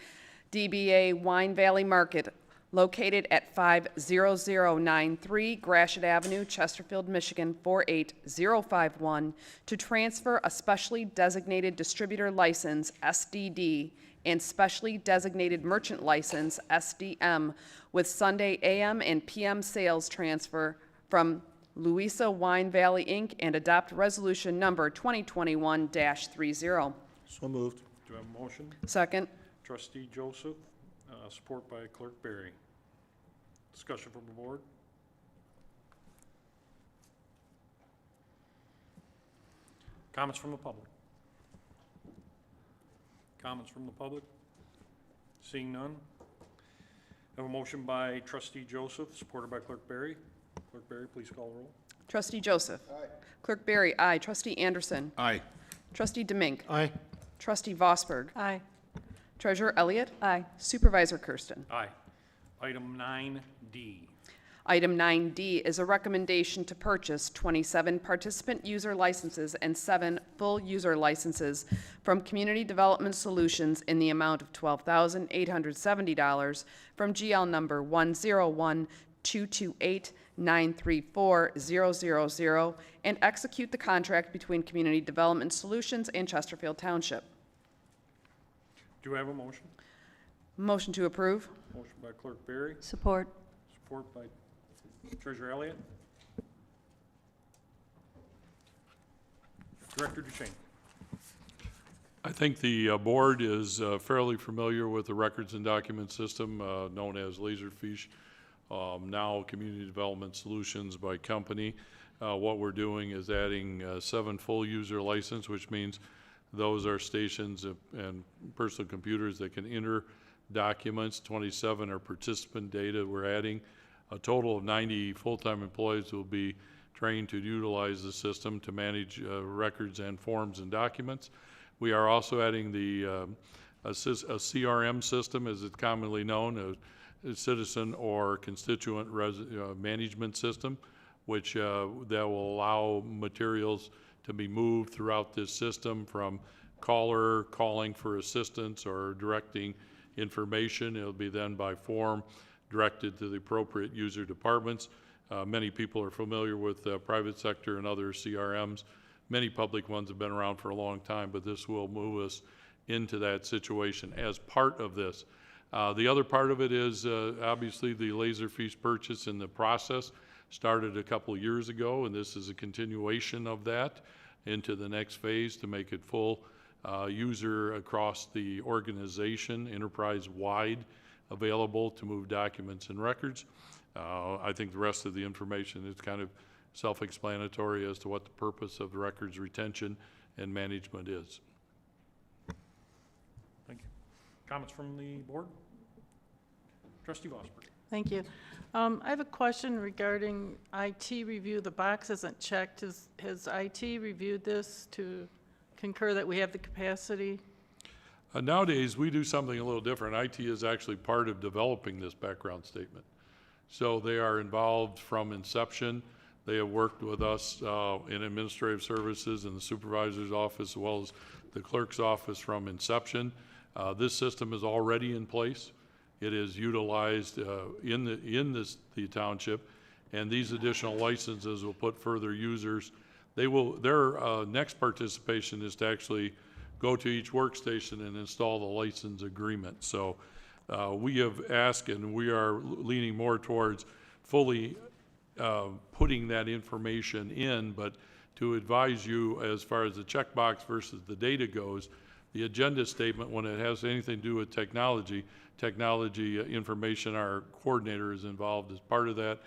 [SPEAKER 2] DBA Wine Valley Market, located at 50093 Gratiot Avenue, Chesterfield, Michigan 48051, to transfer a specially designated distributor license, SDD, and specially designated merchant license, SDM, with Sunday AM and PM sales transfer from Louisa Wine Valley, Inc., and adopt resolution number 2021-30.
[SPEAKER 9] So moved.
[SPEAKER 1] Do I have a motion?
[SPEAKER 2] Second.
[SPEAKER 1] Trustee Joseph, support by Clerk Barry. Discussion from the board? Comments from the public? Comments from the public? Seeing none. Have a motion by trustee Joseph, supported by clerk Barry. Clerk Barry, please call the roll.
[SPEAKER 2] Trustee Joseph. Aye. Clerk Barry, aye. Trustee Anderson.
[SPEAKER 3] Aye.
[SPEAKER 2] Trustee Demink.
[SPEAKER 10] Aye.
[SPEAKER 2] Trustee Vosberg.
[SPEAKER 8] Aye.
[SPEAKER 2] Treasurer Elliott.
[SPEAKER 4] Aye.
[SPEAKER 2] Supervisor Kersten.
[SPEAKER 1] Aye. Item 9D.
[SPEAKER 2] Item 9D is a recommendation to purchase 27 participant user licenses and 7 full user licenses from Community Development Solutions in the amount of $12,870 from GL number 101-228-934-000 and execute the contract between Community Development Solutions and Chesterfield Township.
[SPEAKER 1] Do I have a motion?
[SPEAKER 2] Motion to approve.
[SPEAKER 1] Motion by clerk Barry,
[SPEAKER 4] Support.
[SPEAKER 1] support by treasurer Elliott. Director Duchesne.
[SPEAKER 11] I think the board is fairly familiar with the records and document system known as Laserfish, now Community Development Solutions by company. What we're doing is adding 7 full user license, which means those are stations and personal computers that can enter documents. 27 are participant data. We're adding a total of 90 full-time employees who will be trained to utilize the system to manage records and forms and documents. We are also adding a CRM system, as it's commonly known, a citizen or constituent management system, which that will allow materials to be moved throughout this system from caller calling for assistance or directing information. It'll be then by form directed to the appropriate user departments. Many people are familiar with private sector and other CRMs. Many public ones have been around for a long time, but this will move us into that situation as part of this. The other part of it is obviously the Laserfish purchase and the process started a couple of years ago, and this is a continuation of that into the next phase to make it full user across the organization, enterprise-wide, available to move documents and records. I think the rest of the information is kind of self-explanatory as to what the purpose of the records retention and management is.
[SPEAKER 1] Thank you. Comments from the board? Trustee Vosberg.
[SPEAKER 8] Thank you. I have a question regarding IT review. The box isn't checked. Has IT reviewed this to concur that we have the capacity?
[SPEAKER 11] Nowadays, we do something a little different. IT is actually part of developing this background statement. So they are involved from inception. They have worked with us in administrative services in the supervisor's office as well as the clerk's office from inception. This system is already in place. It is utilized in the township, and these additional licenses will put further users. Their next participation is to actually go to each workstation and install the license agreement. So we have asked, and we are leaning more towards fully putting that information in, but to advise you as far as the checkbox versus the data goes, the agenda statement, when it has anything to do with technology information, our coordinator is involved as part of that,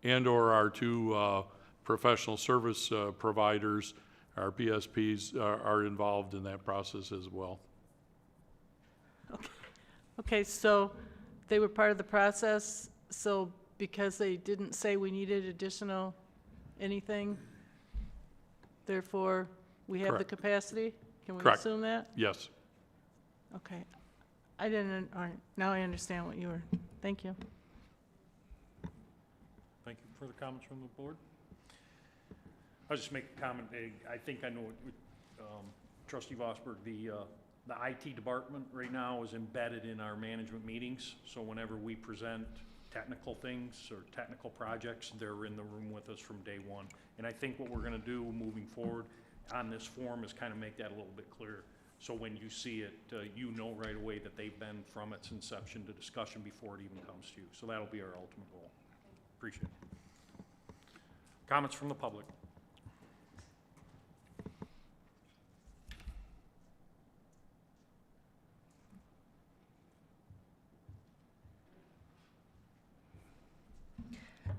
[SPEAKER 11] and or our 2 professional service providers, our PSPs, are involved in that process as well.
[SPEAKER 8] Okay, so they were part of the process, so because they didn't say we needed additional anything, therefore we have the
[SPEAKER 11] Correct.
[SPEAKER 8] capacity? Can we
[SPEAKER 11] Correct.
[SPEAKER 8] assume that?
[SPEAKER 11] Yes.
[SPEAKER 8] Okay. I didn't, all right, now I understand what you were, thank you.
[SPEAKER 1] Thank you. Further comments from the board? I'll just make a comment. I think I know what trustee Vosberg, the IT department right now is embedded in our management meetings. So whenever we present technical things or technical projects, they're in the room with us from day one. And I think what we're going to do moving forward on this form is kind of make that a little bit clearer. So when you see it, you know right away that they've been from its inception to discussion before it even comes to you. So that'll be our ultimate goal. Appreciate it. Comments from the public?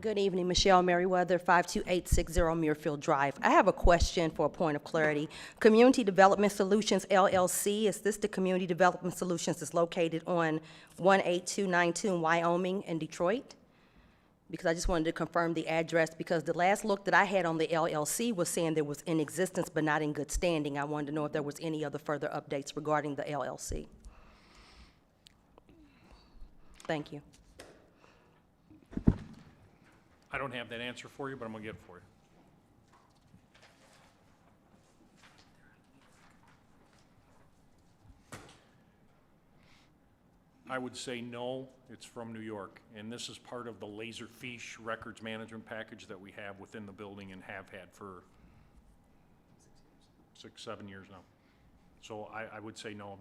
[SPEAKER 12] Good evening, Michelle Merriweather, 52860 Muirfield Drive. I have a question for a point of clarity. Community Development Solutions LLC, is this the Community Development Solutions that's located on 18292 in Wyoming and Detroit? Because I just wanted to confirm the address, because the last look that I had on the LLC was saying there was in existence but not in good standing. I wanted to know if there was any other further updates regarding the LLC. Thank you.
[SPEAKER 1] I don't have that answer for you, but I'm gonna get it for you. I would say no, it's from New York, and this is part of the Laserfiche records management package that we have within the building and have had for 6, 7 years now. So I would say no,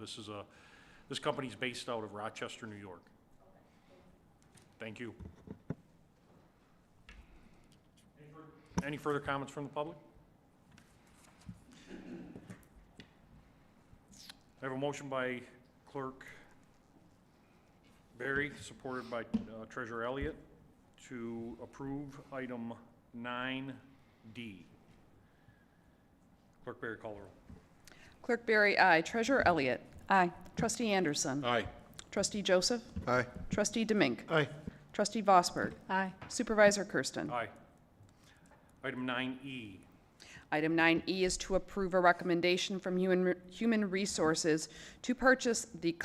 [SPEAKER 1] this company's based out of Rochester, New York. Thank you. Any further comments from the public? I have a motion by Clerk Barry, supported by Treasurer Elliott, to approve item 9D. Clerk Barry, call the roll.
[SPEAKER 2] Clerk Barry, aye. Treasurer Elliott.
[SPEAKER 4] Aye.
[SPEAKER 2] Trustee Anderson.
[SPEAKER 3] Aye.
[SPEAKER 2] Trustee Joseph.
[SPEAKER 9] Aye.
[SPEAKER 2] Trustee Demink.
[SPEAKER 9] Aye.
[SPEAKER 2] Trustee Vosberg.
[SPEAKER 8] Aye.
[SPEAKER 2] Supervisor Kersten.
[SPEAKER 1] Aye. Item 9E.
[SPEAKER 2] Item 9E is to approve a recommendation from Human Resources to purchase the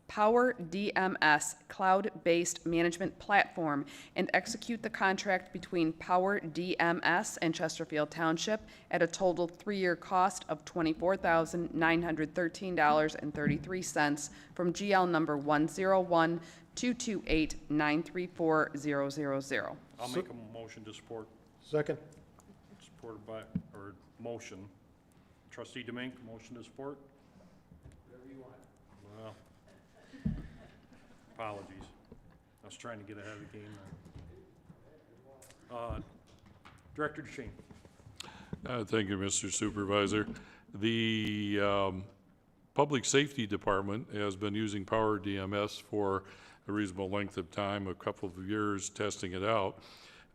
[SPEAKER 2] Power DMS cloud-based management platform and execute the contract between Power DMS and Chesterfield Township at a total 3-year cost of $24,913.33 from GL number 101-228-934000.
[SPEAKER 1] I'll make a motion to support.
[SPEAKER 5] Second.
[SPEAKER 1] Supported by, or motion. Trustee Demink, motion to support? Whatever you want. Well, apologies. I was trying to get ahead of the game there. Director DeShane.
[SPEAKER 11] Thank you, Mr. Supervisor. The Public Safety Department has been using Power DMS for a reasonable length of time, a couple of years testing it out.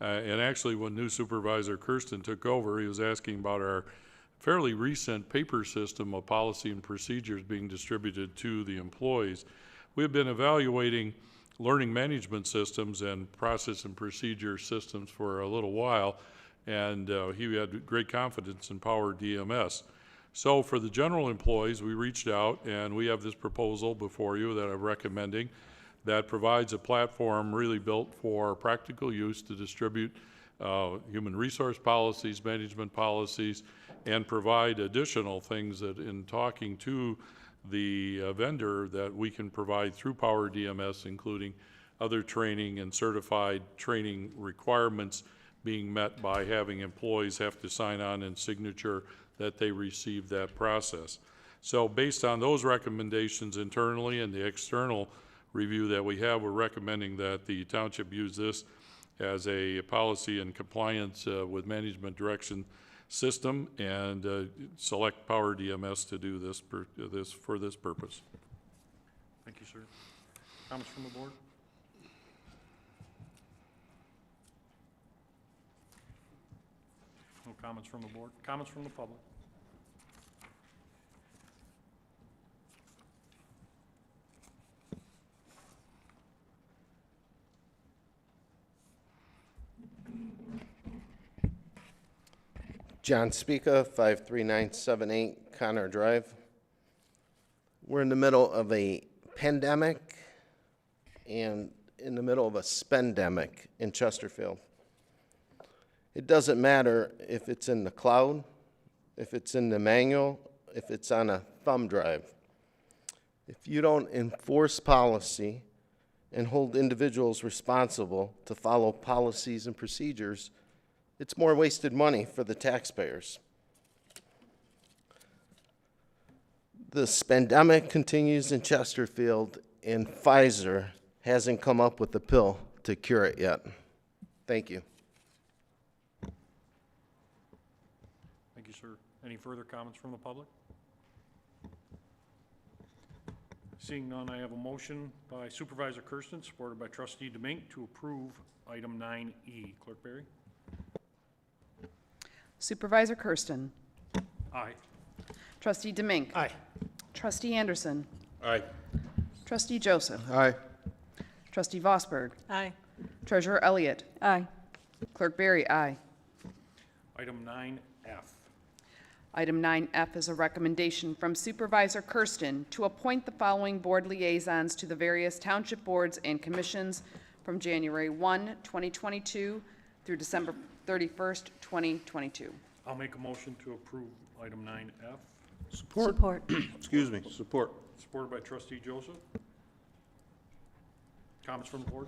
[SPEAKER 11] And actually, when new Supervisor Kersten took over, he was asking about our fairly recent paper system of policy and procedures being distributed to the employees. We've been evaluating learning management systems and process and procedure systems for a little while, and he had great confidence in Power DMS. So for the general employees, we reached out, and we have this proposal before you that I'm recommending that provides a platform really built for practical use to distribute human resource policies, management policies, and provide additional things that in talking to the vendor that we can provide through Power DMS, including other training and certified training requirements being met by having employees have to sign on and signature that they receive that process. So based on those recommendations internally and the external review that we have, we're recommending that the township use this as a policy and compliance with management direction system and select Power DMS to do this for this purpose.
[SPEAKER 1] Thank you, sir. Comments from the board? No comments from the board. Comments from the public?
[SPEAKER 13] John Spica, 53978 Connor Drive. We're in the middle of a pandemic and in the middle of a spendemic in Chesterfield. It doesn't matter if it's in the cloud, if it's in the manual, if it's on a thumb drive. If you don't enforce policy and hold individuals responsible to follow policies and procedures, it's more wasted money for the taxpayers. The spendemic continues in Chesterfield, and Pfizer hasn't come up with a pill to cure it yet. Thank you.
[SPEAKER 1] Thank you, sir. Any further comments from the public? Seeing none, I have a motion by Supervisor Kersten, supported by Trustee Demink, to approve item 9E. Clerk Berry?
[SPEAKER 2] Supervisor Kersten.
[SPEAKER 1] Aye.
[SPEAKER 2] Trustee Demink.
[SPEAKER 5] Aye.
[SPEAKER 2] Trustee Anderson.
[SPEAKER 3] Aye.
[SPEAKER 2] Trustee Joseph.
[SPEAKER 9] Aye.
[SPEAKER 2] Trustee Vosberg.
[SPEAKER 8] Aye.
[SPEAKER 2] Treasurer Elliott.
[SPEAKER 4] Aye.
[SPEAKER 2] Clerk Berry, aye.
[SPEAKER 1] Item 9F.
[SPEAKER 2] Item 9F is a recommendation from Supervisor Kersten to appoint the following board liaisons to the various township boards and commissions from January 1, 2022 through December 31st, 2022.
[SPEAKER 1] I'll make a motion to approve item 9F,
[SPEAKER 4] Support.
[SPEAKER 9] Excuse me, support.
[SPEAKER 1] supported by Trustee Joseph. Comments from the board?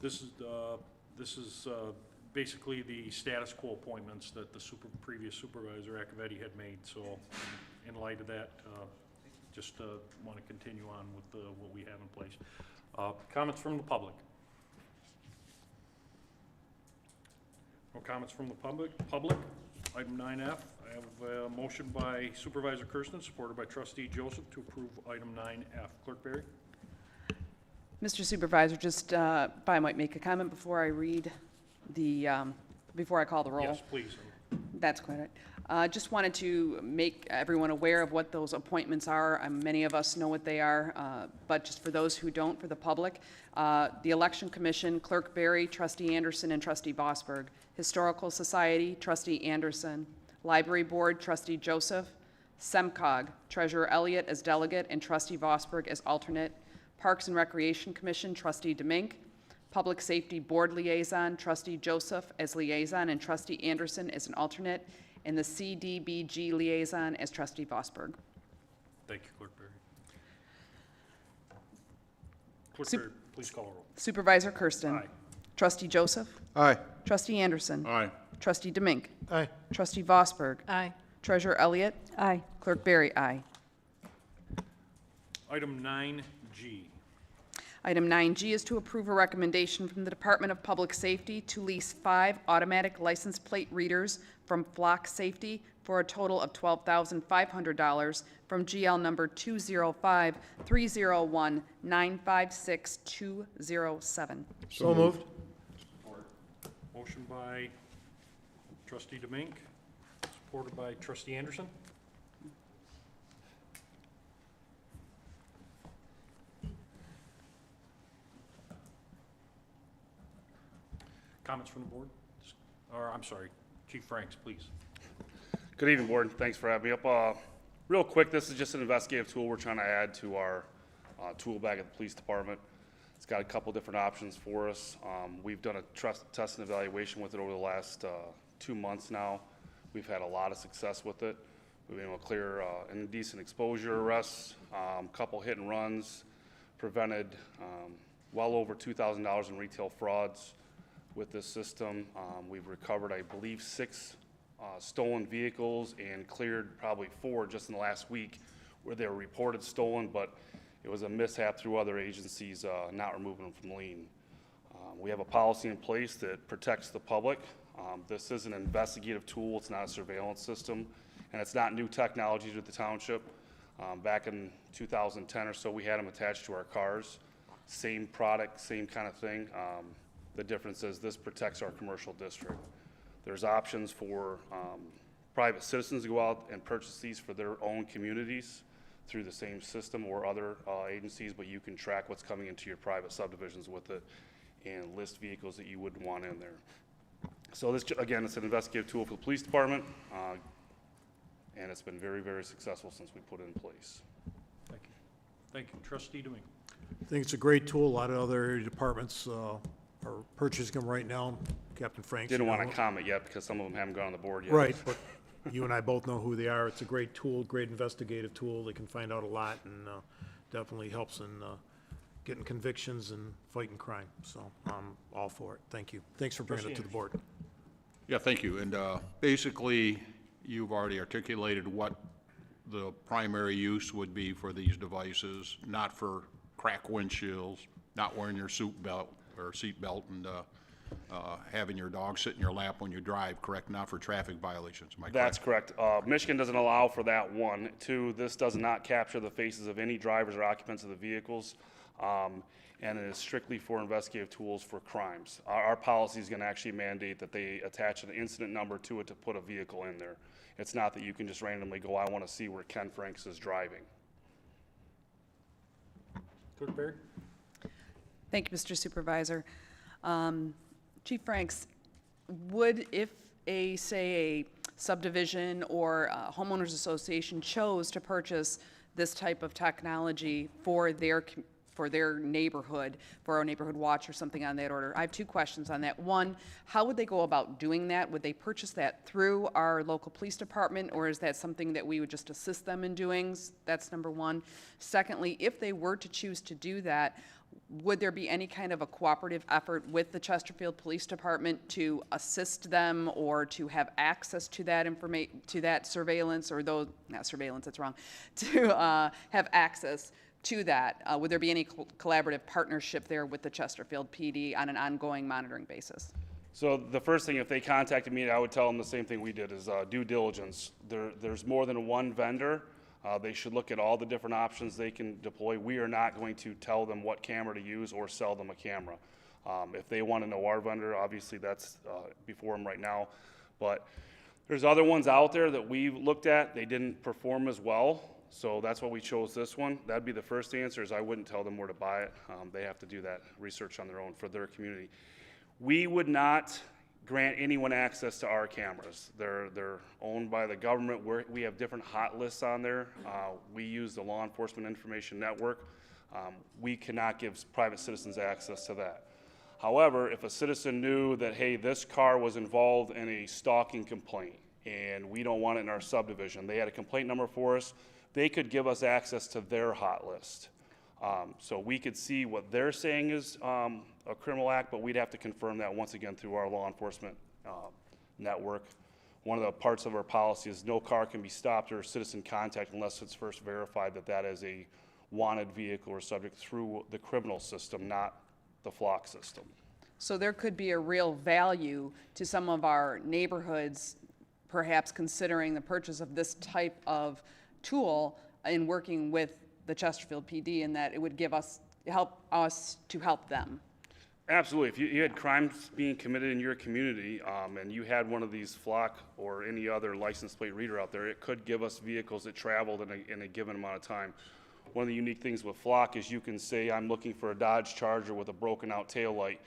[SPEAKER 1] This is basically the status quo appointments that the previous Supervisor Accavetti had made, so in light of that, just want to continue on with what we have in place. Comments from the public? No comments from the public? Item 9F, I have a motion by Supervisor Kersten, supported by Trustee Joseph, to approve item 9F. Clerk Berry?
[SPEAKER 2] Mr. Supervisor, just, if I might make a comment before I read the, before I call the roll.
[SPEAKER 1] Yes, please.
[SPEAKER 2] That's quite right. Just wanted to make everyone aware of what those appointments are. Many of us know what they are, but just for those who don't, for the public, the Election Commission, Clerk Berry, Trustee Anderson, and Trustee Vosberg. Historical Society, Trustee Anderson. Library Board, Trustee Joseph. SEMCOG, Treasurer Elliott as delegate and Trustee Vosberg as alternate. Parks and Recreation Commission, Trustee Demink. Public Safety Board Liaison, Trustee Joseph as liaison and Trustee Anderson as an alternate, and the CDBG Liaison as Trustee Vosberg.
[SPEAKER 1] Thank you, Clerk Berry. Clerk
[SPEAKER 2] Sup-
[SPEAKER 1] Berry, please call the roll.
[SPEAKER 2] Supervisor Kersten.
[SPEAKER 1] Aye.
[SPEAKER 2] Trustee Joseph.
[SPEAKER 9] Aye.
[SPEAKER 2] Trustee Anderson.
[SPEAKER 3] Aye.
[SPEAKER 2] Trustee Demink.
[SPEAKER 5] Aye.
[SPEAKER 2] Trustee Vosberg.
[SPEAKER 8] Aye.
[SPEAKER 2] Treasurer Elliott.
[SPEAKER 4] Aye.
[SPEAKER 2] Clerk Berry, aye.
[SPEAKER 1] Item 9G.
[SPEAKER 2] Item 9G is to approve a recommendation from the Department of Public Safety to lease 5 automatic license plate readers from Flock Safety for a total of $12,500 from GL number 205-301-956207.
[SPEAKER 5] So moved.
[SPEAKER 1] Motion by Trustee Demink, supported by Trustee Anderson. Comments from the board? Or, I'm sorry, Chief Franks, please.
[SPEAKER 14] Good evening, Board. Thanks for having me up. Real quick, this is just an investigative tool we're trying to add to our tool bag at the police department. It's got a couple different options for us. We've done a test and evaluation with it over the last 2 months now. We've had a lot of success with it. We've been able to clear indecent exposure arrests, a couple hit and runs, prevented well over $2,000 in retail frauds with this system. We've recovered, I believe, 6 stolen vehicles and cleared probably 4 just in the last week where they were reported stolen, but it was a mishap through other agencies not removing them from lien. We have a policy in place that protects the public. This is an investigative tool. It's not a surveillance system, and it's not new technology to the township. Back in 2010 or so, we had them attached to our cars. Same product, same kind of thing. The difference is this protects our commercial district. There's options for private citizens to go out and purchase these for their own communities through the same system or other agencies, but you can track what's coming into your private subdivisions with it and list vehicles that you wouldn't want in there. So this, again, it's an investigative tool for the police department, and it's been very, very successful since we put it in place.
[SPEAKER 1] Thank you. Thank you. Trustee Demink.
[SPEAKER 5] I think it's a great tool. A lot of other area departments are purchasing them right now. Captain Franks.
[SPEAKER 14] Didn't want to comment yet because some of them haven't gone on the board yet.
[SPEAKER 5] Right, but you and I both know who they are. It's a great tool, great investigative tool. They can find out a lot and definitely helps in getting convictions and fighting crime. So I'm all for it. Thank you. Thanks for bringing it to the board.
[SPEAKER 3] Yeah, thank you. And basically, you've already articulated what the primary use would be for these devices, not for crack windshields, not wearing your seat belt, and having your dog sit in your lap when you drive, correct? Not for traffic violations, am I correct?
[SPEAKER 14] That's correct. Michigan doesn't allow for that, one. Two, this does not capture the faces of any drivers or occupants of the vehicles, and it is strictly for investigative tools for crimes. Our policy is going to actually mandate that they attach an incident number to it to put a vehicle in there. It's not that you can just randomly go, I want to see where Ken Franks is driving.
[SPEAKER 5] Clerk Barry?
[SPEAKER 2] Thank you, Mr. Supervisor. Chief Franks, would, if say a subdivision or a homeowners association chose to purchase this type of technology for their neighborhood, for our neighborhood watch or something on that order? I have two questions on that. One, how would they go about doing that? Would they purchase that through our local police department, or is that something that we would just assist them in doing? That's number one. Secondly, if they were to choose to do that, would there be any kind of a cooperative effort with the Chesterfield Police Department to assist them or to have access to that to that surveillance, or those, not surveillance, that's wrong, to have access to that? Would there be any collaborative partnership there with the Chesterfield PD on an ongoing monitoring basis?
[SPEAKER 14] So the first thing, if they contacted me, I would tell them the same thing we did, is due diligence. There's more than one vendor. They should look at all the different options they can deploy. We are not going to tell them what camera to use or sell them a camera. If they want to know our vendor, obviously that's before them right now. But there's other ones out there that we've looked at. They didn't perform as well. So that's why we chose this one. That'd be the first answer, is I wouldn't tell them where to buy it. They have to do that research on their own for their community. We would not grant anyone access to our cameras. They're owned by the government. We have different hot lists on there. We use the Law Enforcement Information Network. We cannot give private citizens access to that. However, if a citizen knew that, hey, this car was involved in a stalking complaint and we don't want it in our subdivision, they had a complaint number for us, they could give us access to their hot list. So we could see what they're saying is a criminal act, but we'd have to confirm that once again through our law enforcement network. One of the parts of our policy is no car can be stopped or citizen contact unless it's first verified that that is a wanted vehicle or subject through the criminal system, not the flock system.
[SPEAKER 2] So there could be a real value to some of our neighborhoods, perhaps considering the purchase of this type of tool in working with the Chesterfield PD, in that it would help us to help them.
[SPEAKER 14] Absolutely. If you had crimes being committed in your community and you had one of these flock or any other license plate reader out there, it could give us vehicles that traveled in a given amount of time. One of the unique things with flock is you can say, I'm looking for a Dodge Charger with a broken out taillight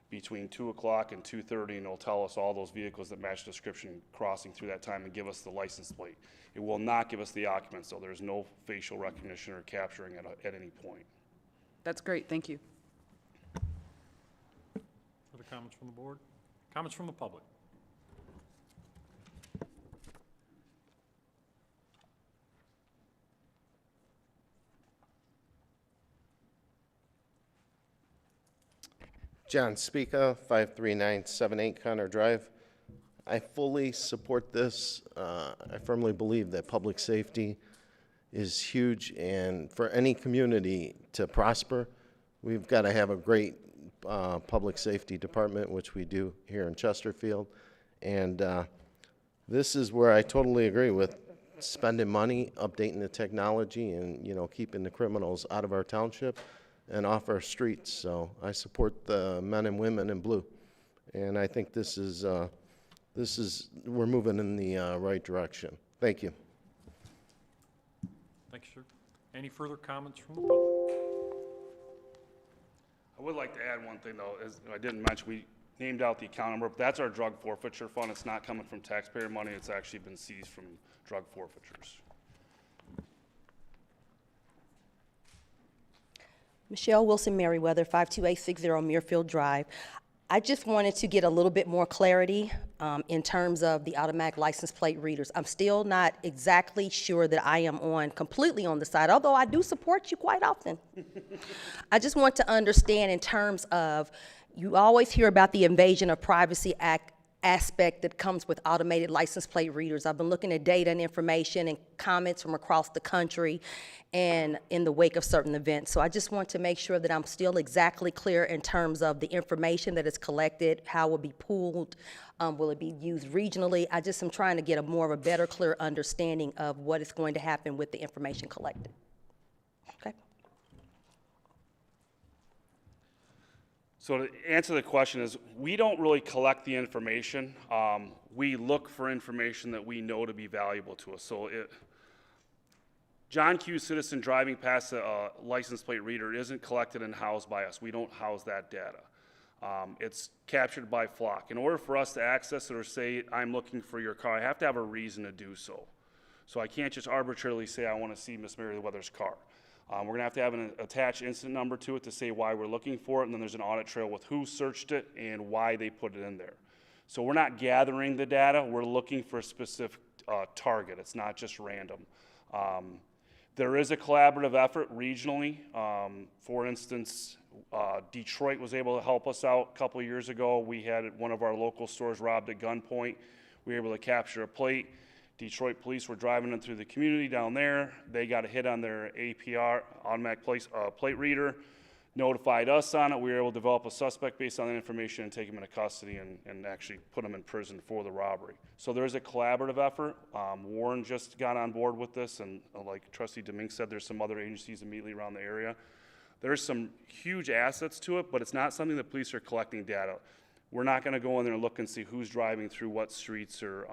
[SPEAKER 14] between 2 o'clock and 2:30, and it'll tell us all those vehicles that match description crossing through that time and give us the license plate. It will not give us the occupants, so there's no facial recognition or capturing at any point.
[SPEAKER 2] That's great, thank you.
[SPEAKER 5] Other comments from the board? Comments from the public?
[SPEAKER 13] John Spica, 53978 Connor Drive. I fully support this. I firmly believe that public safety is huge, and for any community to prosper, we've got to have a great public safety department, which we do here in Chesterfield. And this is where I totally agree with spending money, updating the technology, and, you know, keeping the criminals out of our township and off our streets. So I support the men and women in blue, and I think this is we're moving in the right direction. Thank you.
[SPEAKER 5] Thank you, sir. Any further comments from the public?
[SPEAKER 14] I would like to add one thing, though, as I didn't mention, we named out the account number, but that's our drug forfeiture fund. It's not coming from taxpayer money. It's actually been seized from drug forfeitures.
[SPEAKER 12] Michelle Wilson Merriweather, 52860 Muirfield Drive. I just wanted to get a little bit more clarity in terms of the automatic license plate readers. I'm still not exactly sure that I am completely on the side, although I do support you quite often. I just want to understand in terms of, you always hear about the Invasion of Privacy Act aspect that comes with automated license plate readers. I've been looking at data and information and comments from across the country and in the wake of certain events. So I just want to make sure that I'm still exactly clear in terms of the information that is collected, how it will be pooled, will it be used regionally? I just am trying to get a more of a better, clear understanding of what is going to happen with the information collected. Okay.
[SPEAKER 14] So to answer the question is, we don't really collect the information. We look for information that we know to be valuable to us. So John Q. citizen driving past a license plate reader isn't collected and housed by us. We don't house that data. It's captured by FLOC. In order for us to access it or say, I'm looking for your car, I have to have a reason to do so. So I can't just arbitrarily say, I want to see Miss Meriwether's car. We're going to have an attached incident number to it to say why we're looking for it, and then there's an audit trail with who searched it and why they put it in there. So we're not gathering the data, we're looking for a specific target. It's not just random. There is a collaborative effort regionally. For instance, Detroit was able to help us out a couple of years ago. We had one of our local stores robbed at gunpoint. We were able to capture a plate. Detroit police were driving them through the community down there. They got a hit on their APR, automatic plate reader, notified us on it. We were able to develop a suspect based on that information and take him into custody and actually put him in prison for the robbery. So there's a collaborative effort. Warren just got on board with this, and like Trustee Domingue said, there's some other agencies immediately around the area. There's some huge assets to it, but it's not something the police are collecting data. We're not going to go in there and look and see who's driving through what streets or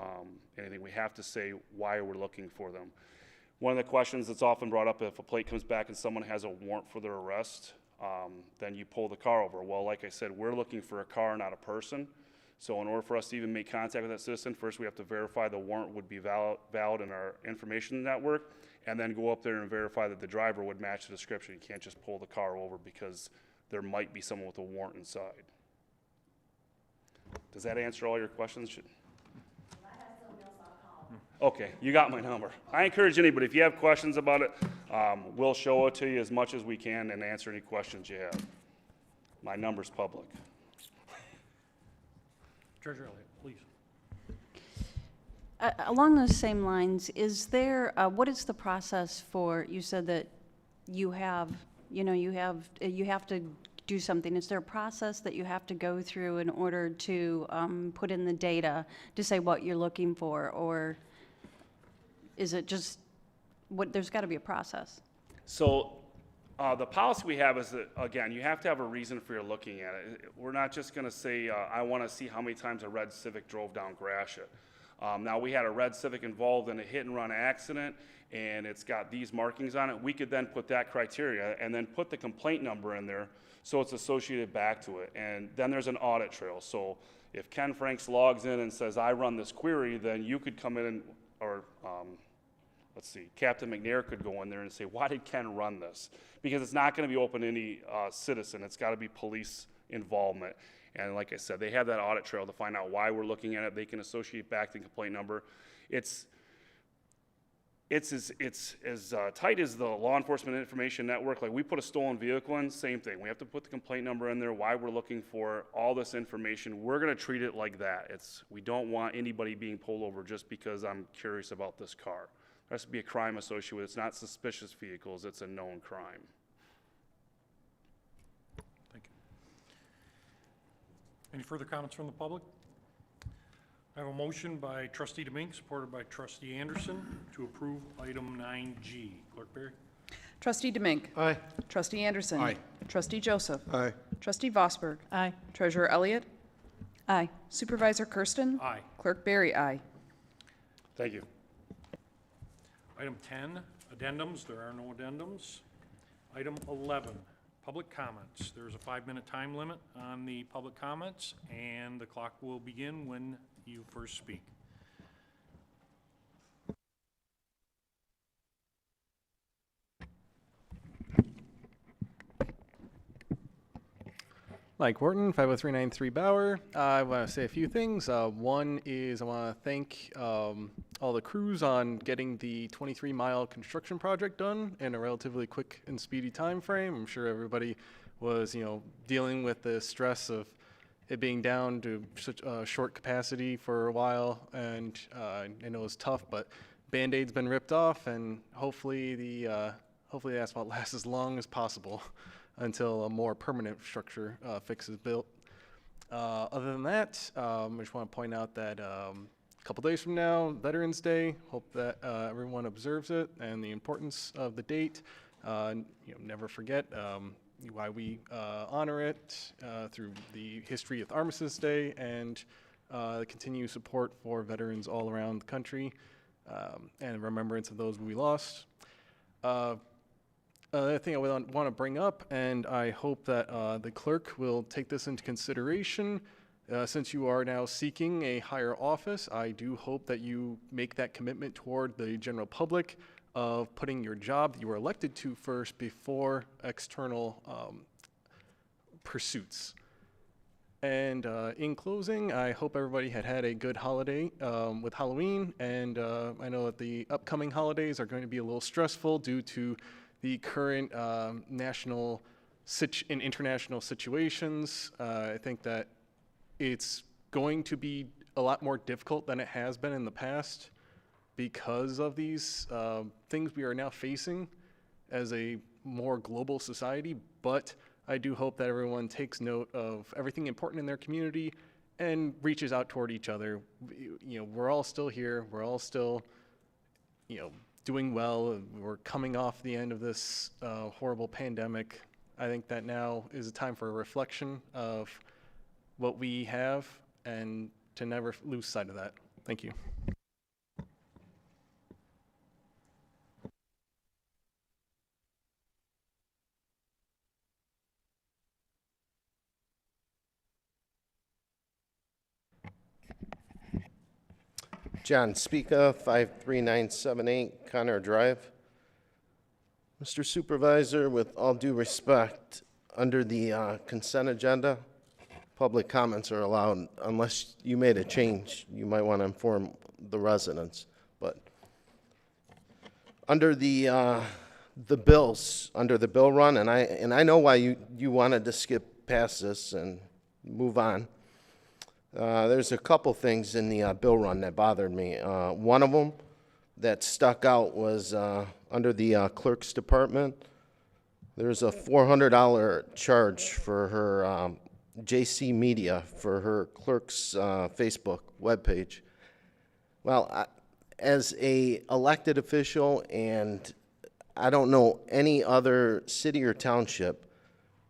[SPEAKER 14] anything. We have to say why we're looking for them. One of the questions that's often brought up, if a plate comes back and someone has a warrant for their arrest, then you pull the car over. Well, like I said, we're looking for a car, not a person. So in order for us to even make contact with that citizen, first we have to verify the warrant would be valid in our information network, and then go up there and verify that the driver would match the description. You can't just pull the car over because there might be someone with a warrant inside. Does that answer all your questions? Okay, you got my number. I encourage anybody, if you have questions about it, we'll show it to you as much as we can and answer any questions you have. My number's public.
[SPEAKER 1] Treasurer Elliott, please.
[SPEAKER 4] Along those same lines, is there, what is the process for, you said that you have to do something. Is there a process that you have to go through in order to put in the data to say what you're looking for, or is it just, there's got to be a process?
[SPEAKER 14] So the policy we have is that, again, you have to have a reason for your looking at it. We're not just going to say, I want to see how many times a red Civic drove down Gratiot. Now, we had a red Civic involved in a hit-and-run accident, and it's got these markings on it. We could then put that criteria and then put the complaint number in there so it's associated back to it. And then there's an audit trail. So if Ken Franks logs in and says, I run this query, then you could come in and, or let's see, Captain McNair could go in there and say, why did Ken run this? Because it's not going to be open to any citizen. It's got to be police involvement. And like I said, they have that audit trail to find out why we're looking at it. They can associate back the complaint number. It's as tight as the law enforcement information network. Like, we put a stolen vehicle in, same thing. We have to put the complaint number in there, why we're looking for all this information. We're going to treat it like that. We don't want anybody being pulled over just because I'm curious about this car. There has to be a crime associated with it. It's not suspicious vehicles. It's a known crime.
[SPEAKER 1] Thank you. Any further comments from the public? I have a motion by Trustee Domingue, supported by Trustee Anderson, to approve item 9G. Clerk Berry?
[SPEAKER 2] Trustee Domingue.
[SPEAKER 10] Aye.
[SPEAKER 2] Trustee Anderson.
[SPEAKER 3] Aye.
[SPEAKER 2] Trustee Joseph.
[SPEAKER 9] Aye.
[SPEAKER 2] Trustee Vosberg.
[SPEAKER 8] Aye.
[SPEAKER 2] Treasurer Elliott.
[SPEAKER 4] Aye.
[SPEAKER 2] Supervisor Kersten.
[SPEAKER 1] Aye.
[SPEAKER 2] Clerk Berry, aye.
[SPEAKER 14] Thank you.
[SPEAKER 1] Item 10, addendums. There are no addendums. Item 11, public comments. There's a 5-minute time limit on the public comments, and the clock will begin when you first speak.
[SPEAKER 15] Mike Wharton, 50393 Bauer. I want to say a few things. One is I want to thank all the crews on getting the 23-mile construction project done in a relatively quick and speedy time frame. I'm sure everybody was, dealing with the stress of it being down to such a short capacity for a while, and I know it was tough, but Band-Aid's been ripped off, and hopefully the asphalt lasts as long as possible until a more permanent structure fix is built. Other than that, I just want to point out that a couple days from now, Veterans Day, hope that everyone observes it and the importance of the date. Never forget why we honor it through the history of Armistice Day and the continued support for veterans all around the country and remembrance of those we lost. Another thing I want to bring up, and I hope that the clerk will take this into consideration, since you are now seeking a higher office, I do hope that you make that commitment toward the general public of putting your job that you were elected to first before external pursuits. And in closing, I hope everybody had a good holiday with Halloween, and I know that the upcoming holidays are going to be a little stressful due to the current national and international situations. I think that it's going to be a lot more difficult than it has been in the past because of these things we are now facing as a more global society. But I do hope that everyone takes note of everything important in their community and reaches out toward each other. We're all still here. We're all still, doing well. We're coming off the end of this horrible pandemic. I think that now is a time for a reflection of what we have and to never lose sight of that. Thank you.
[SPEAKER 13] John Spica, 53978 Connor Drive. Mr. Supervisor, with all due respect, under the consent agenda, public comments are allowed unless you made a change. You might want to inform the residents. But under the bills, under the bill run, and I know why you wanted to skip past this and move on. There's a couple things in the bill run that bothered me. One of them that stuck out was under the clerk's department. There's a $400 charge for her JC Media for her clerk's Facebook webpage. Well, as a elected official, and I don't know any other city or township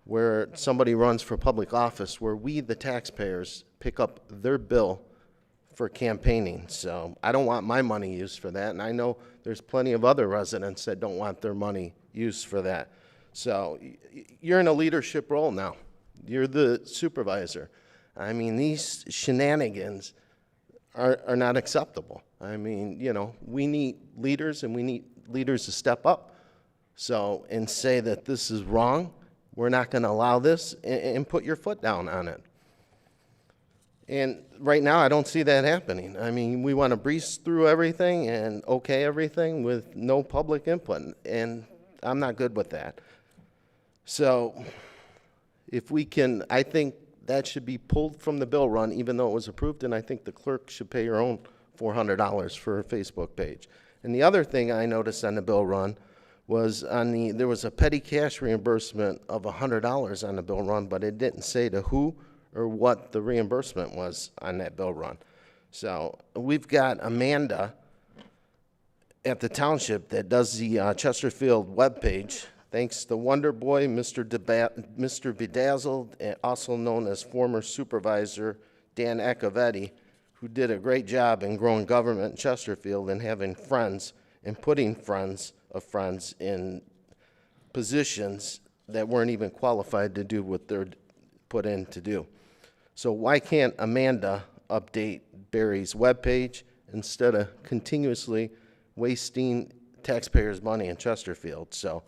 [SPEAKER 13] where somebody runs for public office where we, the taxpayers, pick up their bill for campaigning. So I don't want my money used for that, and I know there's plenty of other residents that don't want their money used for that. So you're in a leadership role now. You're the supervisor. I mean, these shenanigans are not acceptable. I mean, we need leaders, and we need leaders to step up. So, and say that this is wrong, we're not going to allow this, and put your foot down on it. And right now, I don't see that happening. I mean, we want to breeze through everything and okay everything with no public input, and I'm not good with that. So if we can, I think that should be pulled from the bill run, even though it was approved, and I think the clerk should pay her own $400 for her Facebook page. And the other thing I noticed on the bill run was there was a petty cash reimbursement of $100 on the bill run, but it didn't say to who or what the reimbursement was on that bill run. So we've got Amanda at the township that does the Chesterfield webpage. Thanks to Wonder Boy, Mr. Bedazzled, also known as former Supervisor Dan Echevetti, who did a great job in growing government in Chesterfield and having friends and putting friends of friends in positions that weren't even qualified to do what they're put in to do. So why can't Amanda update Barry's webpage instead of continuously wasting taxpayers' money in Chesterfield? So,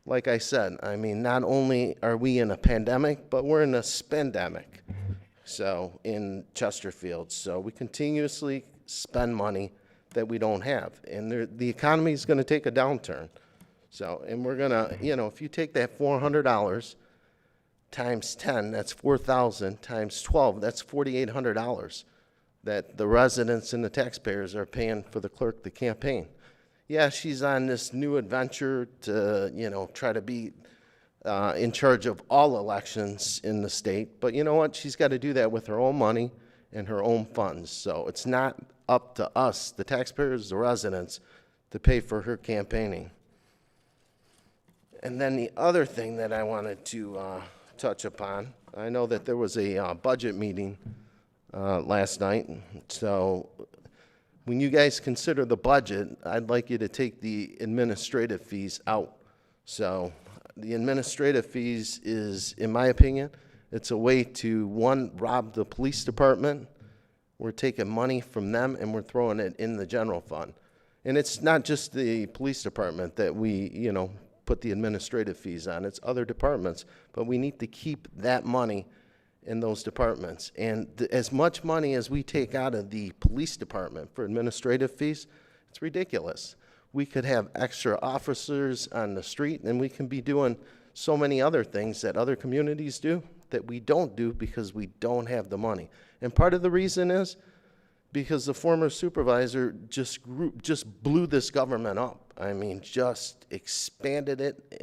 [SPEAKER 13] like I said, I mean, not only are we in a pandemic, but we're in a spendemic. So, in Chesterfield, so we continuously spend money that we don't have, and the economy is going to take a downturn. So, and we're going to, if you take that $400 times 10, that's 4,000, times 12, that's $4,800 that the residents and the taxpayers are paying for the clerk to campaign. Yeah, she's on this new adventure to, you know, try to be in charge of all elections in the state. But you know what? She's got to do that with her own money and her own funds. So it's not up to us, the taxpayers, the residents, to pay for her campaigning. And then the other thing that I wanted to touch upon, I know that there was a budget meeting last night. So when you guys consider the budget, I'd like you to take the administrative fees out. So the administrative fees is, in my opinion, it's a way to, one, rob the police department. We're taking money from them and we're throwing it in the general fund. And it's not just the police department that we, you know, put the administrative fees on. It's other departments. But we need to keep that money in those departments. And as much money as we take out of the police department for administrative fees, it's ridiculous. We could have extra officers on the street, and we can be doing so many other things that other communities do that we don't do because we don't have the money. And part of the reason is because the former supervisor just blew this government up. I mean, just expanded it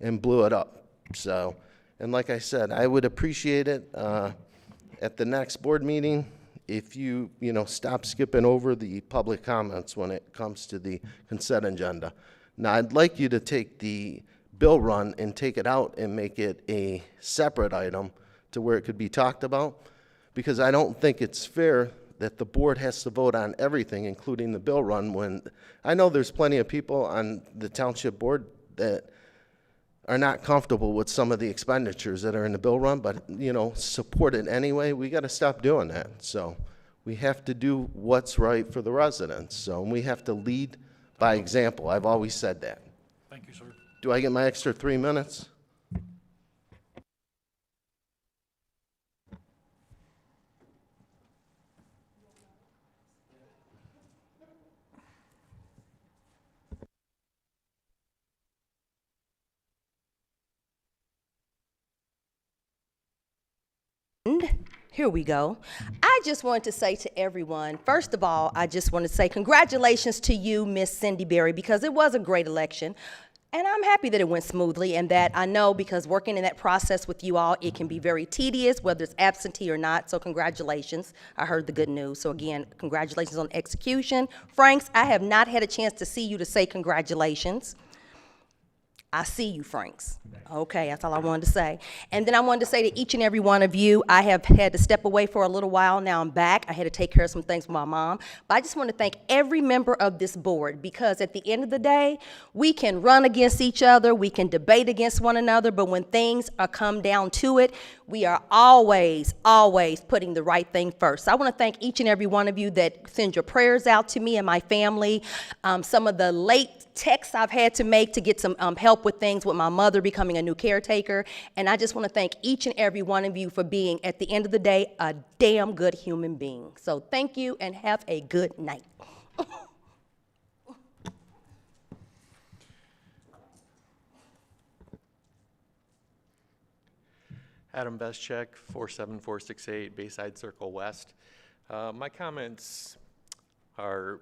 [SPEAKER 13] and blew it up. So, and like I said, I would appreciate it at the next board meeting if you stop skipping over the public comments when it comes to the consent agenda. Now, I'd like you to take the bill run and take it out and make it a separate item to where it could be talked about, because I don't think it's fair that the board has to vote on everything, including the bill run, when I know there's plenty of people on the township board that are not comfortable with some of the expenditures that are in the bill run, but, support it anyway. We got to stop doing that. So we have to do what's right for the residents. So we have to lead by example. I've always said that.
[SPEAKER 6] Thank you, sir.
[SPEAKER 13] Do I get my extra 3 minutes?
[SPEAKER 12] Here we go. I just wanted to say to everyone, first of all, I just want to say congratulations to you, Miss Cindy Berry, because it was a great election. And I'm happy that it went smoothly, and that I know, because working in that process with you all, it can be very tedious, whether it's absentee or not. So congratulations. I heard the good news. So again, congratulations on execution. Franks, I have not had a chance to see you to say congratulations. I see you, Franks. Okay, that's all I wanted to say. And then I wanted to say to each and every one of you, I have had to step away for a little while. Now I'm back. I had to take care of some things with my mom. But I just want to thank every member of this board, because at the end of the day, we can run against each other, we can debate against one another, but when things come down to it, we are always, always putting the right thing first. So I want to thank each and every one of you that send your prayers out to me and my family. Some of the late texts I've had to make to get some help with things with my mother becoming a new caretaker. And I just want to thank each and every one of you for being, at the end of the day, a damn good human being. So thank you and have a good night.
[SPEAKER 16] Adam Beschek, 47468 Bayside Circle West. My comments are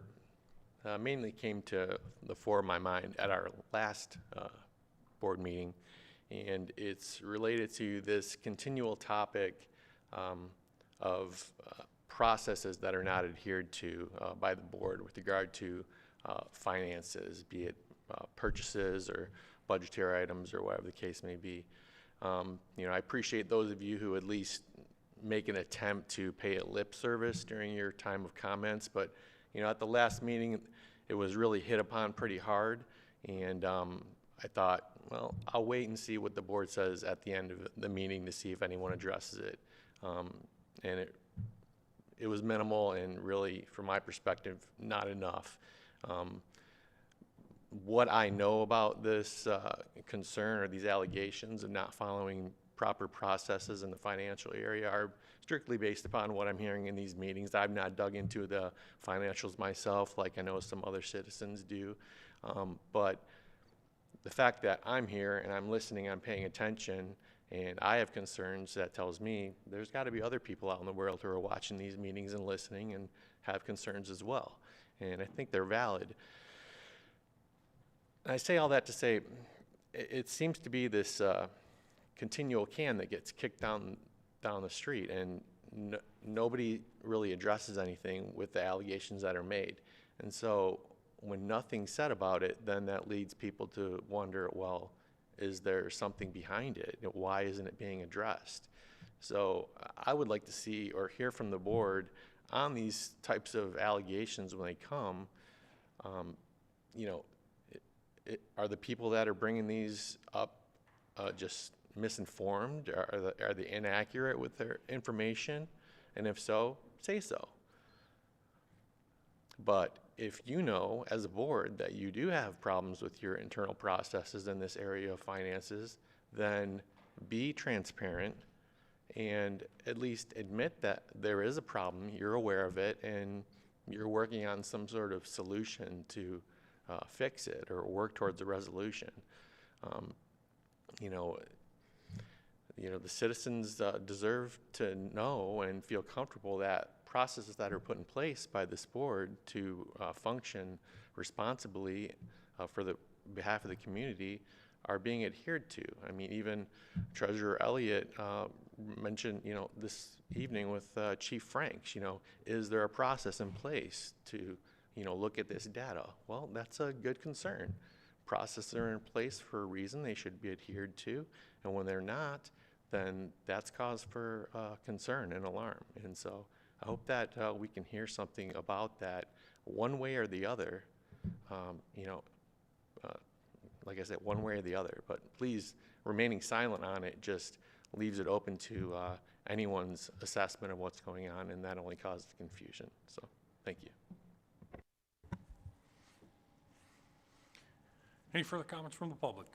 [SPEAKER 16] mainly came to the fore of my mind at our last board meeting, and it's related to this continual topic of processes that are not adhered to by the board with regard to finances, be it purchases or budgetary items or whatever the case may be. I appreciate those of you who at least make an attempt to pay a lip service during your time of comments, but at the last meeting, it was really hit upon pretty hard, and I thought, well, I'll wait and see what the board says at the end of the meeting to see if anyone addresses it. And it was minimal and really, from my perspective, not enough. What I know about this concern or these allegations of not following proper processes in the financial area are strictly based upon what I'm hearing in these meetings. I've not dug into the financials myself like I know some other citizens do. But the fact that I'm here and I'm listening, I'm paying attention, and I have concerns, that tells me there's got to be other people out in the world who are watching these meetings and listening and have concerns as well. And I think they're valid. I say all that to say, it seems to be this continual can that gets kicked down the street, and nobody really addresses anything with the allegations that are made. And so when nothing's said about it, then that leads people to wonder, well, is there something behind it? Why isn't it being addressed? So I would like to see or hear from the board on these types of allegations when they come. You know, are the people that are bringing these up just misinformed? Are they inaccurate with their information? And if so, say so. But if you know as a board that you do have problems with your internal processes in this area of finances, then be transparent and at least admit that there is a problem, you're aware of it, and you're working on some sort of solution to fix it or work towards a resolution. You know, the citizens deserve to know and feel comfortable that processes that are put in place by this board to function responsibly for the behalf of the community are being adhered to. I mean, even Treasurer Elliott mentioned, this evening with Chief Franks, is there a process in place to, look at this data? Well, that's a good concern. Processes are in place for a reason. They should be adhered to. And when they're not, then that's cause for concern and alarm. And so I hope that we can hear something about that one way or the other, like I said, one way or the other. But please, remaining silent on it just leaves it open to anyone's assessment of what's going on, and that only causes confusion. So thank you.
[SPEAKER 1] Any further comments from the public?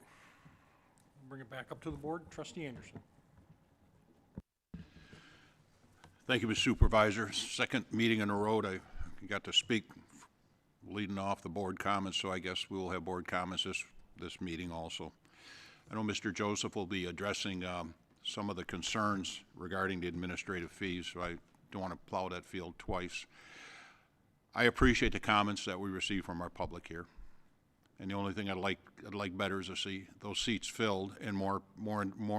[SPEAKER 1] Bring it back up to the board. Trustee Anderson.
[SPEAKER 3] Thank you, Mr. Supervisor. Second meeting in a row I got to speak leading off the board comments, so I guess we will have board comments this meeting also. I know Mr. Joseph will be addressing some of the concerns regarding the administrative fees, so I don't want to plow that field twice. I appreciate the comments that we receive from our public here. And the only thing I'd like better is to see those seats filled and more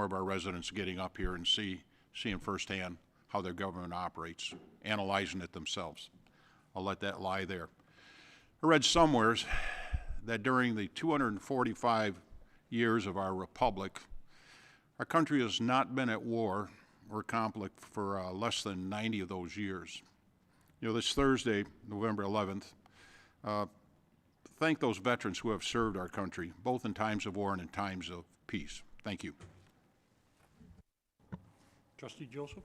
[SPEAKER 3] of our residents getting up here and seeing firsthand how their government operates, analyzing it themselves. I'll let that lie there. I read somewhere that during the 245 years of our republic, our country has not been at war or conflict for less than 90 of those years. This Thursday, November 11th, thank those veterans who have served our country, both in times of war and in times of peace. Thank you.
[SPEAKER 1] Trustee Joseph?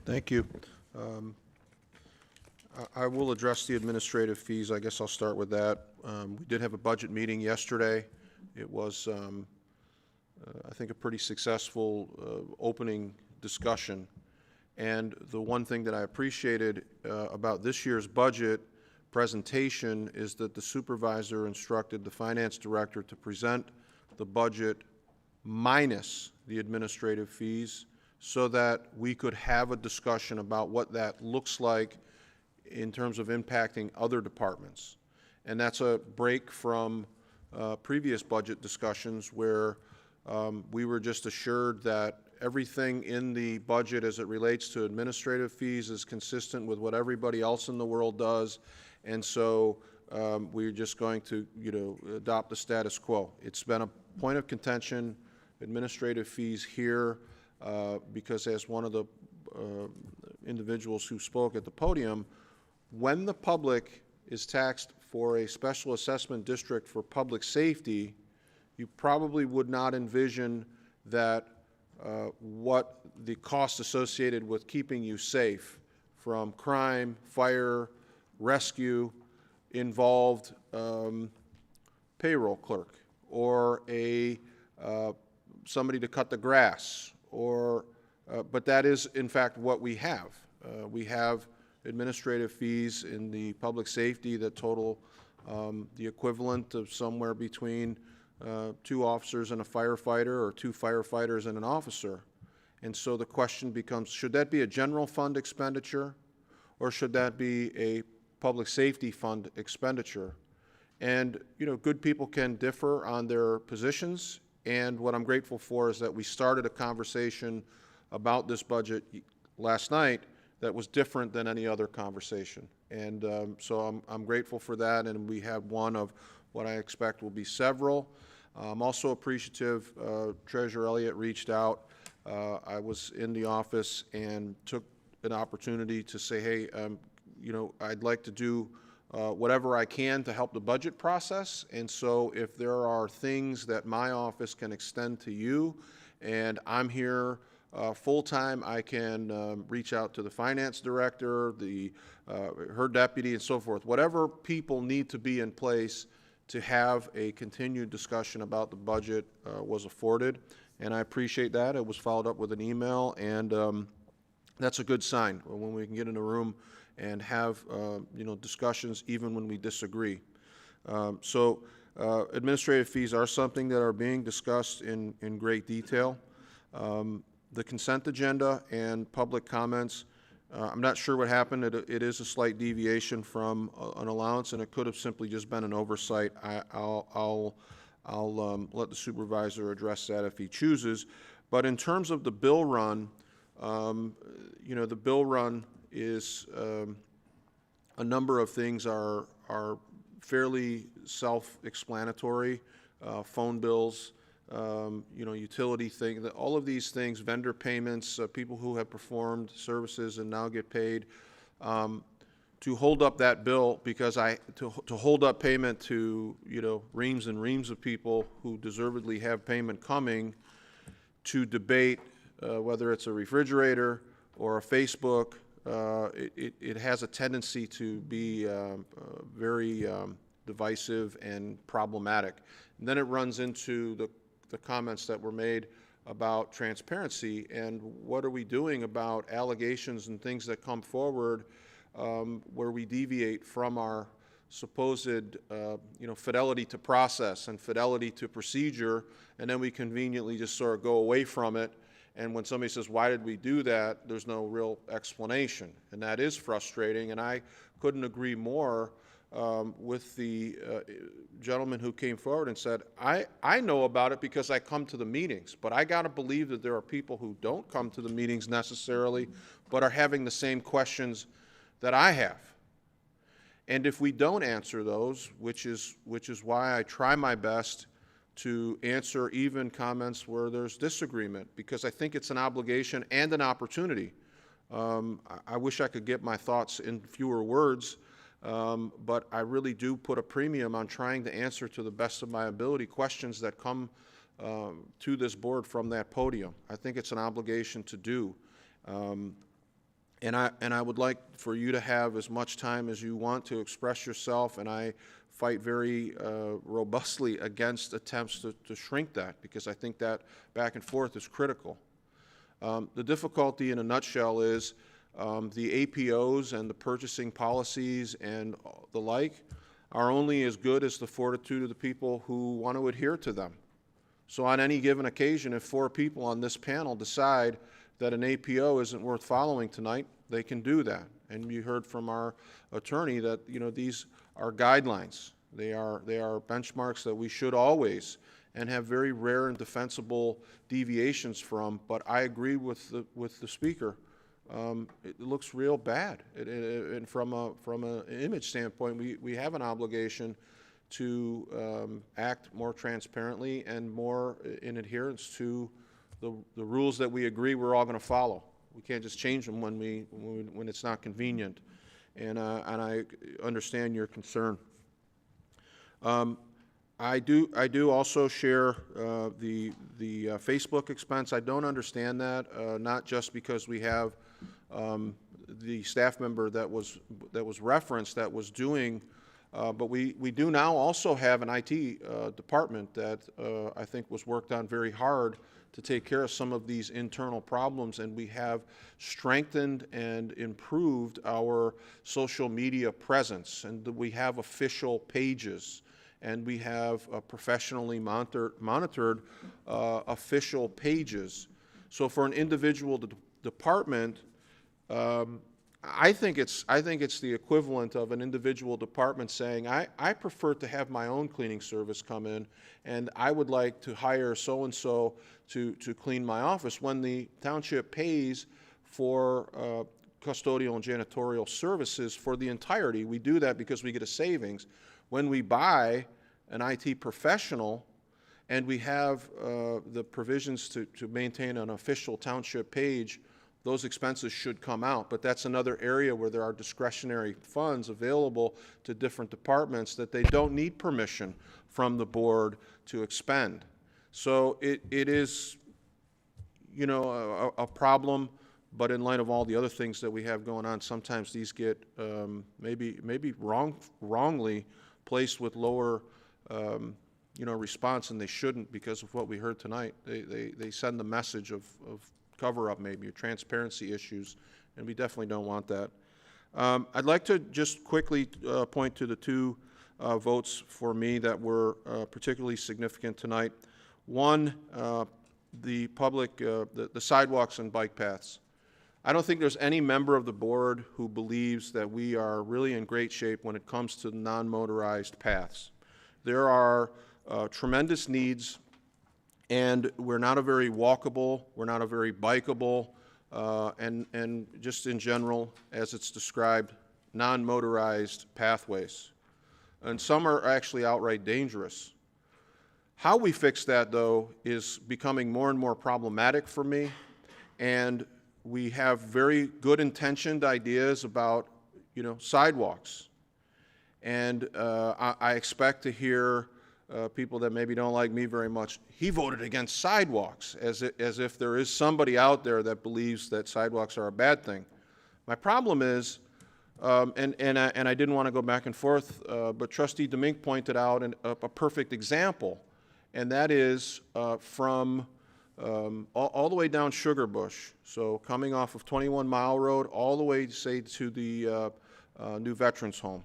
[SPEAKER 9] Thank you. I will address the administrative fees. I guess I'll start with that. We did have a budget meeting yesterday. It was, I think, a pretty successful opening discussion. And the one thing that I appreciated about this year's budget presentation is that the supervisor instructed the finance director to present the budget minus the administrative fees so that we could have a discussion about what that looks like in terms of impacting other departments. And that's a break from previous budget discussions where we were just assured that everything in the budget as it relates to administrative fees is consistent with what everybody else in the world does. And so we're just going to, adopt the status quo. It's been a point of contention, administrative fees here, because as one of the individuals who spoke at the podium, when the public is taxed for a special assessment district for public safety, you probably would not envision that what the cost associated with keeping you safe from crime, fire, rescue involved payroll clerk or somebody to cut the grass, but that is in fact what we have. We have administrative fees in the public safety that total the equivalent of somewhere between 2 officers and a firefighter, or 2 firefighters and an officer. And so the question becomes, should that be a general fund expenditure, or should that be a public safety fund expenditure? And, good people can differ on their positions, and what I'm grateful for is that we started a conversation about this budget last night that was different than any other conversation. And so I'm grateful for that, and we had one of what I expect will be several. I'm also appreciative, Treasurer Elliott reached out. I was in the office and took an opportunity to say, hey, I'd like to do whatever I can to help the budget process. And so if there are things that my office can extend to you, and I'm here full-time, I can reach out to the finance director, her deputy, and so forth. Whatever people need to be in place to have a continued discussion about the budget was afforded, and I appreciate that. It was followed up with an email, and that's a good sign when we can get in a room and have discussions even when we disagree. So administrative fees are something that are being discussed in great detail. The consent agenda and public comments, I'm not sure what happened. It is a slight deviation from an allowance, and it could have simply just been an oversight. I'll let the supervisor address that if he chooses. But in terms of the bill run, the bill run is a number of things are fairly self-explanatory. Phone bills, utility thing, all of these things, vendor payments, people who have performed services and now get paid. To hold up that bill, because to hold up payment to reams and reams of people who deservedly have payment coming, to debate whether it's a refrigerator or a Facebook, it has a tendency to be very divisive and problematic. And then it runs into the comments that were made about transparency and what are we doing about allegations and things that come forward where we deviate from our supposed fidelity to process and fidelity to procedure, and then we conveniently just sort of go away from it. And when somebody says, why did we do that, there's no real explanation. And that is frustrating, and I couldn't agree more with the gentleman who came forward and said, I know about it because I come to the meetings, but I got to believe that there are people who don't come to the meetings necessarily, but are having the same questions that I have. And if we don't answer those, which is why I try my best to answer even comments where there's disagreement, because I think it's an obligation and an opportunity. I wish I could get my thoughts in fewer words, but I really do put a premium on trying to answer to the best of my ability questions that come to this board from that podium. I think it's an obligation to do. And I would like for you to have as much time as you want to express yourself, and I fight very robustly against attempts to shrink that, because I think that back and forth is critical. The difficulty in a nutshell is the APOs and the purchasing policies and the like are only as good as the fortitude of the people who want to adhere to them. So on any given occasion, if 4 people on this panel decide that an APO isn't worth following tonight, they can do that. And you heard from our attorney that these are guidelines. They are benchmarks that we should always and have very rare and defensible deviations from. But I agree with the speaker. It looks real bad, and from an image standpoint, we have an obligation to act more transparently and more in adherence to the rules that we agree we're all going to follow. We can't just change them when it's not convenient, and I understand your concern. I do also share the Facebook expense. I don't understand that, not just because we have the staff member that was referenced that was doing, but we do now also have an IT department that I think was worked on very hard to take care of some of these internal problems, and we have strengthened and improved our social media presence, and we have official pages, and we have professionally monitored official pages. So for an individual department, I think it's the equivalent of an individual department saying, I prefer to have my own cleaning service come in, and I would like to hire so-and-so to clean my office. When the township pays for custodial and janitorial services for the entirety, we do that because we get a savings. When we buy an IT professional and we have the provisions to maintain an official township page, those expenses should come out. But that's another area where there are discretionary funds available to different departments that they don't need permission from the board to expend. So it is, you know, a problem, but in light of all the other things that we have going on, sometimes these get maybe wrongly placed with lower you know, response, and they shouldn't because of what we heard tonight. They send the message of cover-up maybe, or transparency issues, and we definitely don't want that. I'd like to just quickly point to the two votes for me that were particularly significant tonight. One, the public, the sidewalks and bike paths. I don't think there's any member of the board who believes that we are really in great shape when it comes to non-motorized paths. There are tremendous needs, and we're not a very walkable, we're not a very bikeable, and just in general, as it's described, non-motorized pathways. And some are actually outright dangerous. How we fix that, though, is becoming more and more problematic for me, and we have very good intentioned ideas about, you know, sidewalks. And I expect to hear people that maybe don't like me very much, he voted against sidewalks, as if there is somebody out there that believes that sidewalks are a bad thing. My problem is, and I didn't want to go back and forth, but Trustee Demink pointed out a perfect example, and that is from all the way down Sugar Bush, so coming off of 21 Mile Road all the way, say, to the new Veterans Home.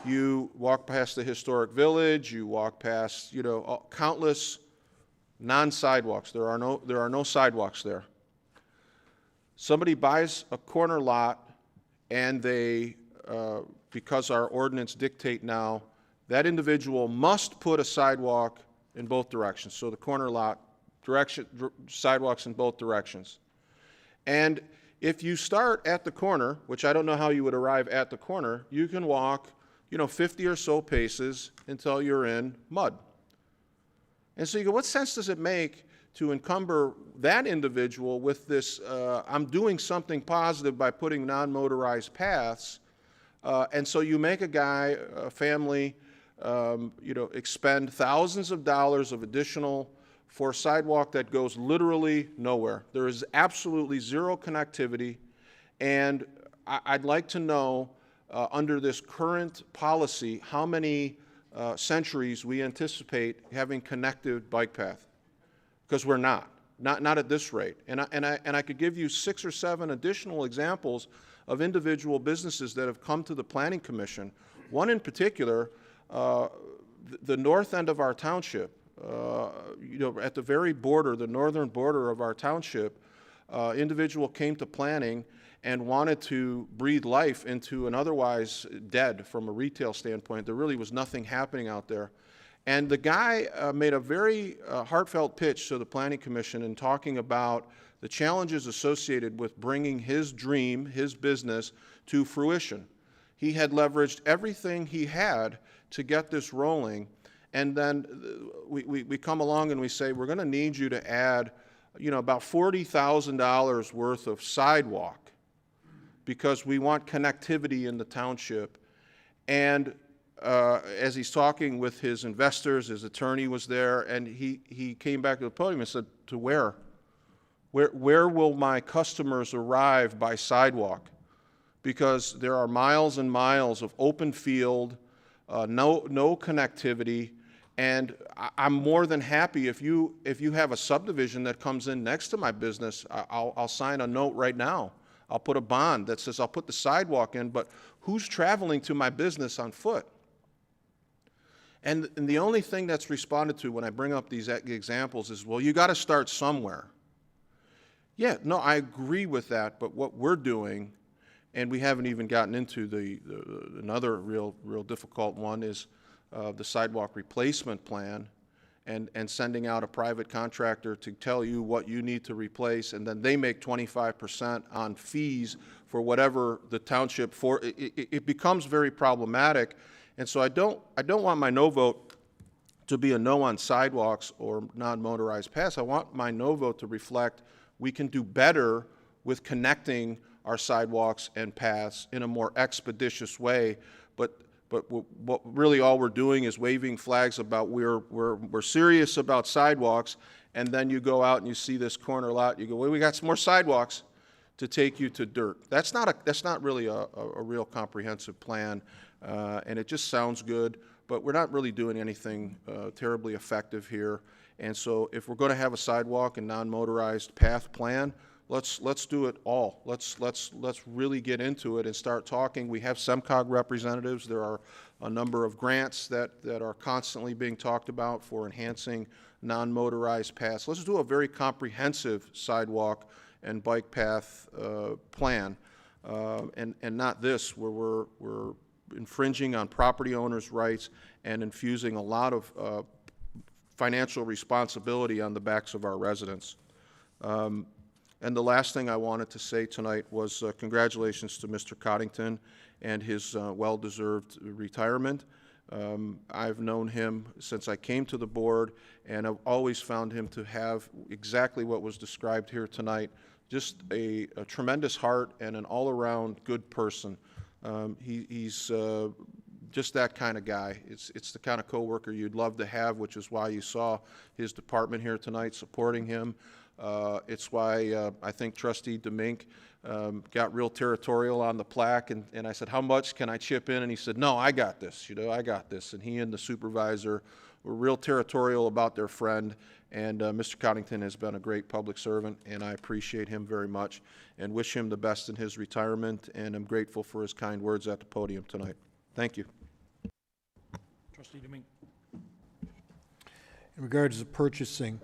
[SPEAKER 9] You walk past the historic village, you walk past, you know, countless non-sidewalks. There are no sidewalks there. Somebody buys a corner lot, and they, because our ordinance dictate now, that individual must put a sidewalk in both directions. So the corner lot, sidewalks in both directions. And if you start at the corner, which I don't know how you would arrive at the corner, you can walk, you know, 50 or so paces until you're in mud. And so you go, what sense does it make to encumber that individual with this, I'm doing something positive by putting non-motorized paths, and so you make a guy, a family, you know, expend thousands of dollars of additional for a sidewalk that goes literally nowhere. There is absolutely zero connectivity, and I'd like to know, under this current policy, how many centuries we anticipate having connected bike path, because we're not at this rate. And I could give you 6 or 7 additional examples of individual businesses that have come to the Planning Commission. One in particular, the north end of our township, you know, at the very border, the northern border of our township, individual came to planning and wanted to breathe life into an otherwise dead, from a retail standpoint. There really was nothing happening out there. And the guy made a very heartfelt pitch to the Planning Commission in talking about the challenges associated with bringing his dream, his business, to fruition. He had leveraged everything he had to get this rolling, and then we come along and we say, we're going to need you to add, you know, about $40,000 worth of sidewalk, because we want connectivity in the township. And as he's talking with his investors, his attorney was there, and he came back to the podium and said, to where? Where will my customers arrive by sidewalk? Because there are miles and miles of open field, no connectivity, and I'm more than happy if you have a subdivision that comes in next to my business, I'll sign a note right now. I'll put a bond that says I'll put the sidewalk in, but who's traveling to my business on foot? And the only thing that's responded to when I bring up these examples is, well, you got to start somewhere. Yeah, no, I agree with that, but what we're doing, and we haven't even gotten into another real difficult one, is the sidewalk replacement plan, and sending out a private contractor to tell you what you need to replace, and then they make 25% on fees for whatever the township for. It becomes very problematic, and so I don't want my no vote to be a no on sidewalks or non-motorized paths. I want my no vote to reflect we can do better with connecting our sidewalks and paths in a more expeditious way, but what really all we're doing is waving flags about we're serious about sidewalks, and then you go out and you see this corner lot, you go, well, we got some more sidewalks to take you to dirt. That's not really a real comprehensive plan, and it just sounds good, but we're not really doing anything terribly effective here. And so if we're going to have a sidewalk and non-motorized path plan, let's do it all. Let's really get into it and start talking. We have SEMCOG representatives. There are a number of grants that are constantly being talked about for enhancing non-motorized paths. Let's do a very comprehensive sidewalk and bike path plan, and not this where we're infringing on property owners' rights and infusing a lot of financial responsibility on the backs of our residents. And the last thing I wanted to say tonight was congratulations to Mr. Coddington and his well-deserved retirement. I've known him since I came to the board, and I've always found him to have exactly what was described here tonight, just a tremendous heart and an all-around good person. He's just that kind of guy. It's the kind of coworker you'd love to have, which is why you saw his department here tonight supporting him. It's why I think Trustee Demink got real territorial on the plaque, and I said, how much can I chip in? And he said, no, I got this, I got this. And he and the supervisor were real territorial about their friend, and Mr. Coddington has been a great public servant, and I appreciate him very much and wish him the best in his retirement, and I'm grateful for his kind words at the podium tonight. Thank you.
[SPEAKER 1] Trustee Demink.
[SPEAKER 5] In regards to purchasing,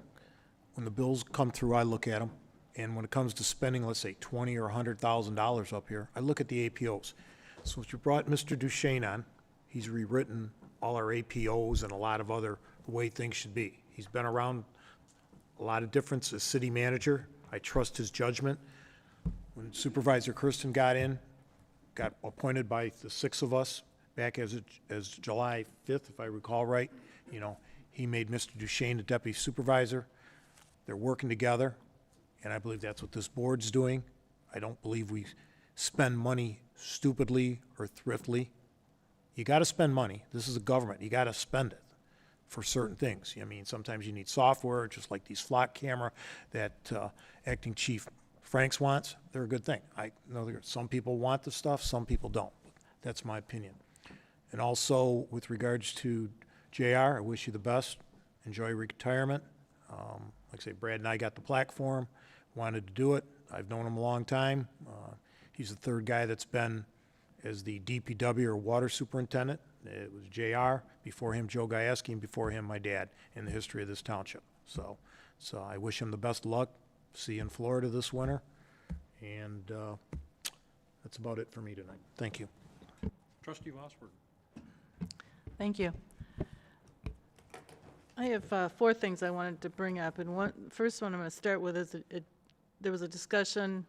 [SPEAKER 5] when the bills come through, I look at them, and when it comes to spending, let's say $20,000 or $100,000 up here, I look at the APOs. So if you brought Mr. Duchesne on, he's rewritten all our APOs and a lot of other the way things should be. He's been around a lot of difference as city manager. I trust his judgment. When Supervisor Kersten got appointed by the 6 of us back as July 5th, if I recall right, he made Mr. Duchesne the deputy supervisor. They're working together, and I believe that's what this board's doing. I don't believe we spend money stupidly or thriftily. You got to spend money. This is a government. You got to spend it for certain things. I mean, sometimes you need software, just like these flock camera that Acting Chief Franks wants. They're a good thing. I know some people want the stuff, some people don't. That's my opinion. And also, with regards to JR, I wish you the best. Enjoy retirement. Like I say, Brad and I got the plaque for him, wanted to do it. I've known him a long time. He's the 3rd guy that's been as the DPW or water superintendent. It was JR, before him Joe Gajewski, and before him my dad in the history of this township. So I wish him the best of luck. See you in Florida this winter. And that's about it for me tonight. Thank you.
[SPEAKER 1] Trustee Vosberg.
[SPEAKER 8] Thank you. I have 4 things I wanted to bring up, and first one I'm going to start with is there was a discussion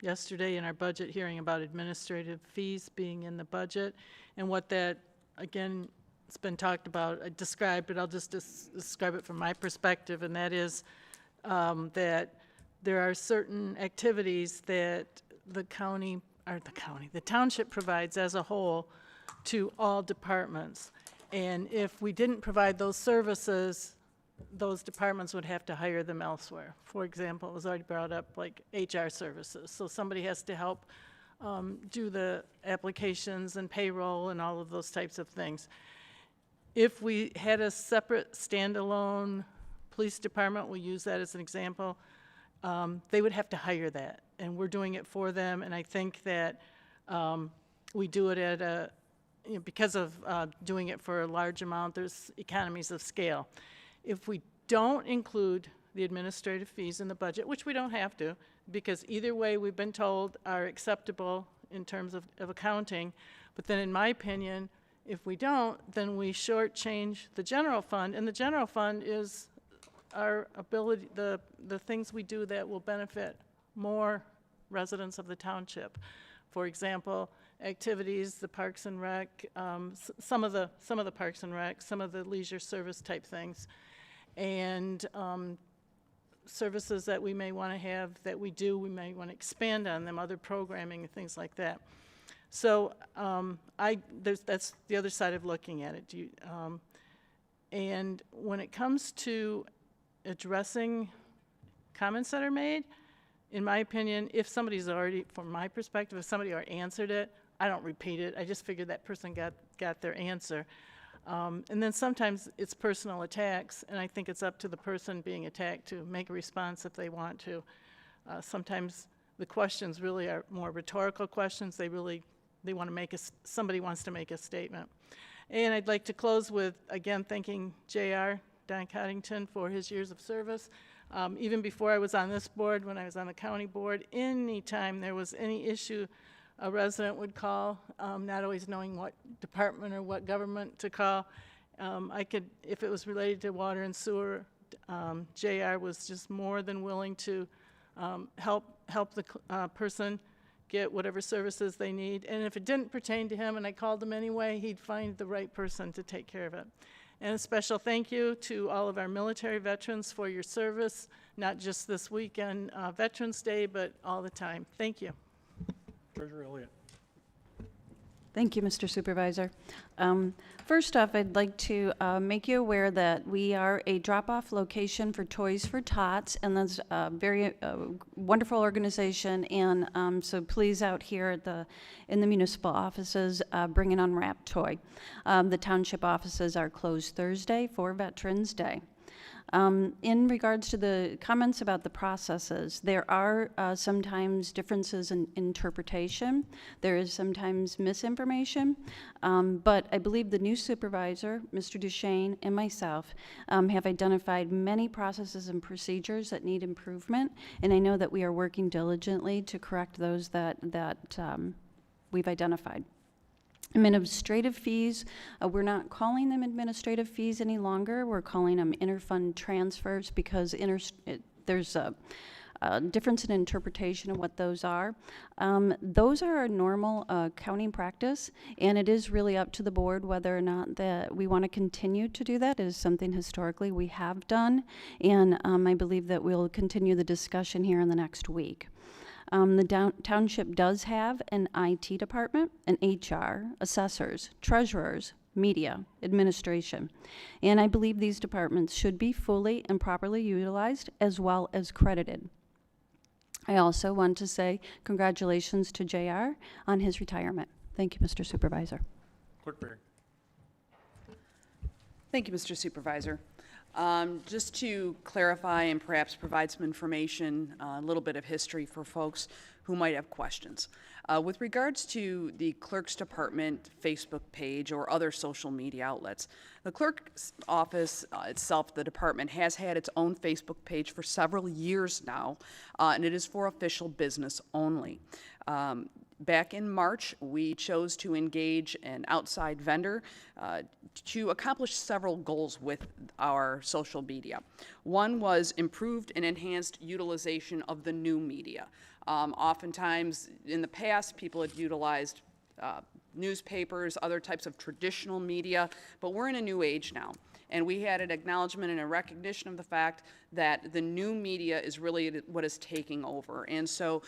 [SPEAKER 8] yesterday in our budget hearing about administrative fees being in the budget, and what that, again, it's been talked about, described, but I'll just describe it from my perspective, and that is that there are certain activities that the township provides as a whole to all departments. And if we didn't provide those services, those departments would have to hire them elsewhere. For example, it was already brought up, like HR services. So somebody has to help do the applications and payroll and all of those types of things. If we had a separate standalone police department, we'll use that as an example, they would have to hire that. And we're doing it for them, and I think that we do it at because of doing it for a large amount, there's economies of scale. If we don't include the administrative fees in the budget, which we don't have to, because either way we've been told are acceptable in terms of accounting, but then in my opinion, if we don't, then we shortchange the general fund, and the general fund is our ability, the things we do that will benefit more residents of the township. For example, activities, the Parks and Rec, some of the Parks and Rec, some of the leisure service type things, and services that we may want to have that we do, we may want to expand on them, other programming and things like that. So that's the other side of looking at it. And when it comes to addressing comments that are made, in my opinion, if somebody's already, from my perspective, if somebody already answered it, I don't repeat it. I just figure that person got their answer. And then sometimes it's personal attacks, and I think it's up to the person being attacked to make a response if they want to. Sometimes the questions really are more rhetorical questions. They want to make somebody wants to make a statement. And I'd like to close with, again, thanking J.R. Don Coddington for his years of service. Even before I was on this board, when I was on the county board, anytime there was any issue, a resident would call, not always knowing what department or what government to call. If it was related to water and sewer, JR was just more than willing to help the person get whatever services they need. And if it didn't pertain to him and I called him anyway, he'd find the right person to take care of it. And a special thank you to all of our military veterans for your service, not just this weekend, Veterans Day, but all the time. Thank you.
[SPEAKER 6] Treasurer Elliott.
[SPEAKER 4] Thank you, Mr. Supervisor. First off, I'd like to make you aware that we are a drop-off location for Toys for Tots, and that's a very wonderful organization, and so please out here in the municipal offices, bring an unwrapped toy. The township offices are closed Thursday for Veterans Day. In regards to the comments about the processes, there are sometimes differences in interpretation. There is sometimes misinformation, but I believe the new supervisor, Mr. Duchesne, and myself have identified many processes and procedures that need improvement, and I know that we are working diligently to correct those that we've identified. Administrative fees, we're not calling them administrative fees any longer. We're calling them interfund transfers because there's a difference in interpretation of what those are. Those are a normal accounting practice, and it is really up to the board whether or not that we want to continue to do that. It is something historically we have done, and I believe that we'll continue the discussion here in the next week. The township does have an IT department, an HR, assessors, treasurers, media, administration, and I believe these departments should be fully and properly utilized as well as credited. I also want to say congratulations to JR on his retirement. Thank you, Mr. Supervisor.
[SPEAKER 6] Clerk Berry.
[SPEAKER 2] Thank you, Mr. Supervisor. Just to clarify and perhaps provide some information, a little bit of history for folks who might have questions. With regards to the clerk's department Facebook page or other social media outlets, the clerk's office itself, the department, has had its own Facebook page for several years now, and it is for official business only. Back in March, we chose to engage an outside vendor to accomplish several goals with our social media. One was improved and enhanced utilization of the new media. Oftentimes, in the past, people had utilized newspapers, other types of traditional media, but we're in a new age now. And we had an acknowledgement and a recognition of the fact that the new media is really what is taking over. And so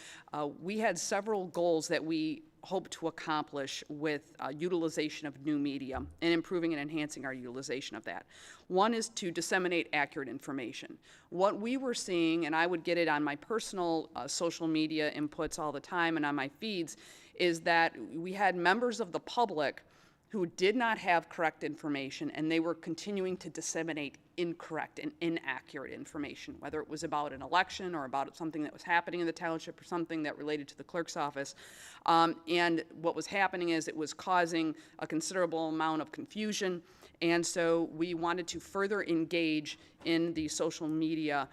[SPEAKER 2] we had several goals that we hope to accomplish with utilization of new media and improving and enhancing our utilization of that. One is to disseminate accurate information. What we were seeing, and I would get it on my personal social media inputs all the time and on my feeds, is that we had members of the public who did not have correct information, and they were continuing to disseminate incorrect and inaccurate information, whether it was about an election or about something that was happening in the township or something that related to the clerk's office. And what was happening is it was causing a considerable amount of confusion, and so we wanted to further engage in the social media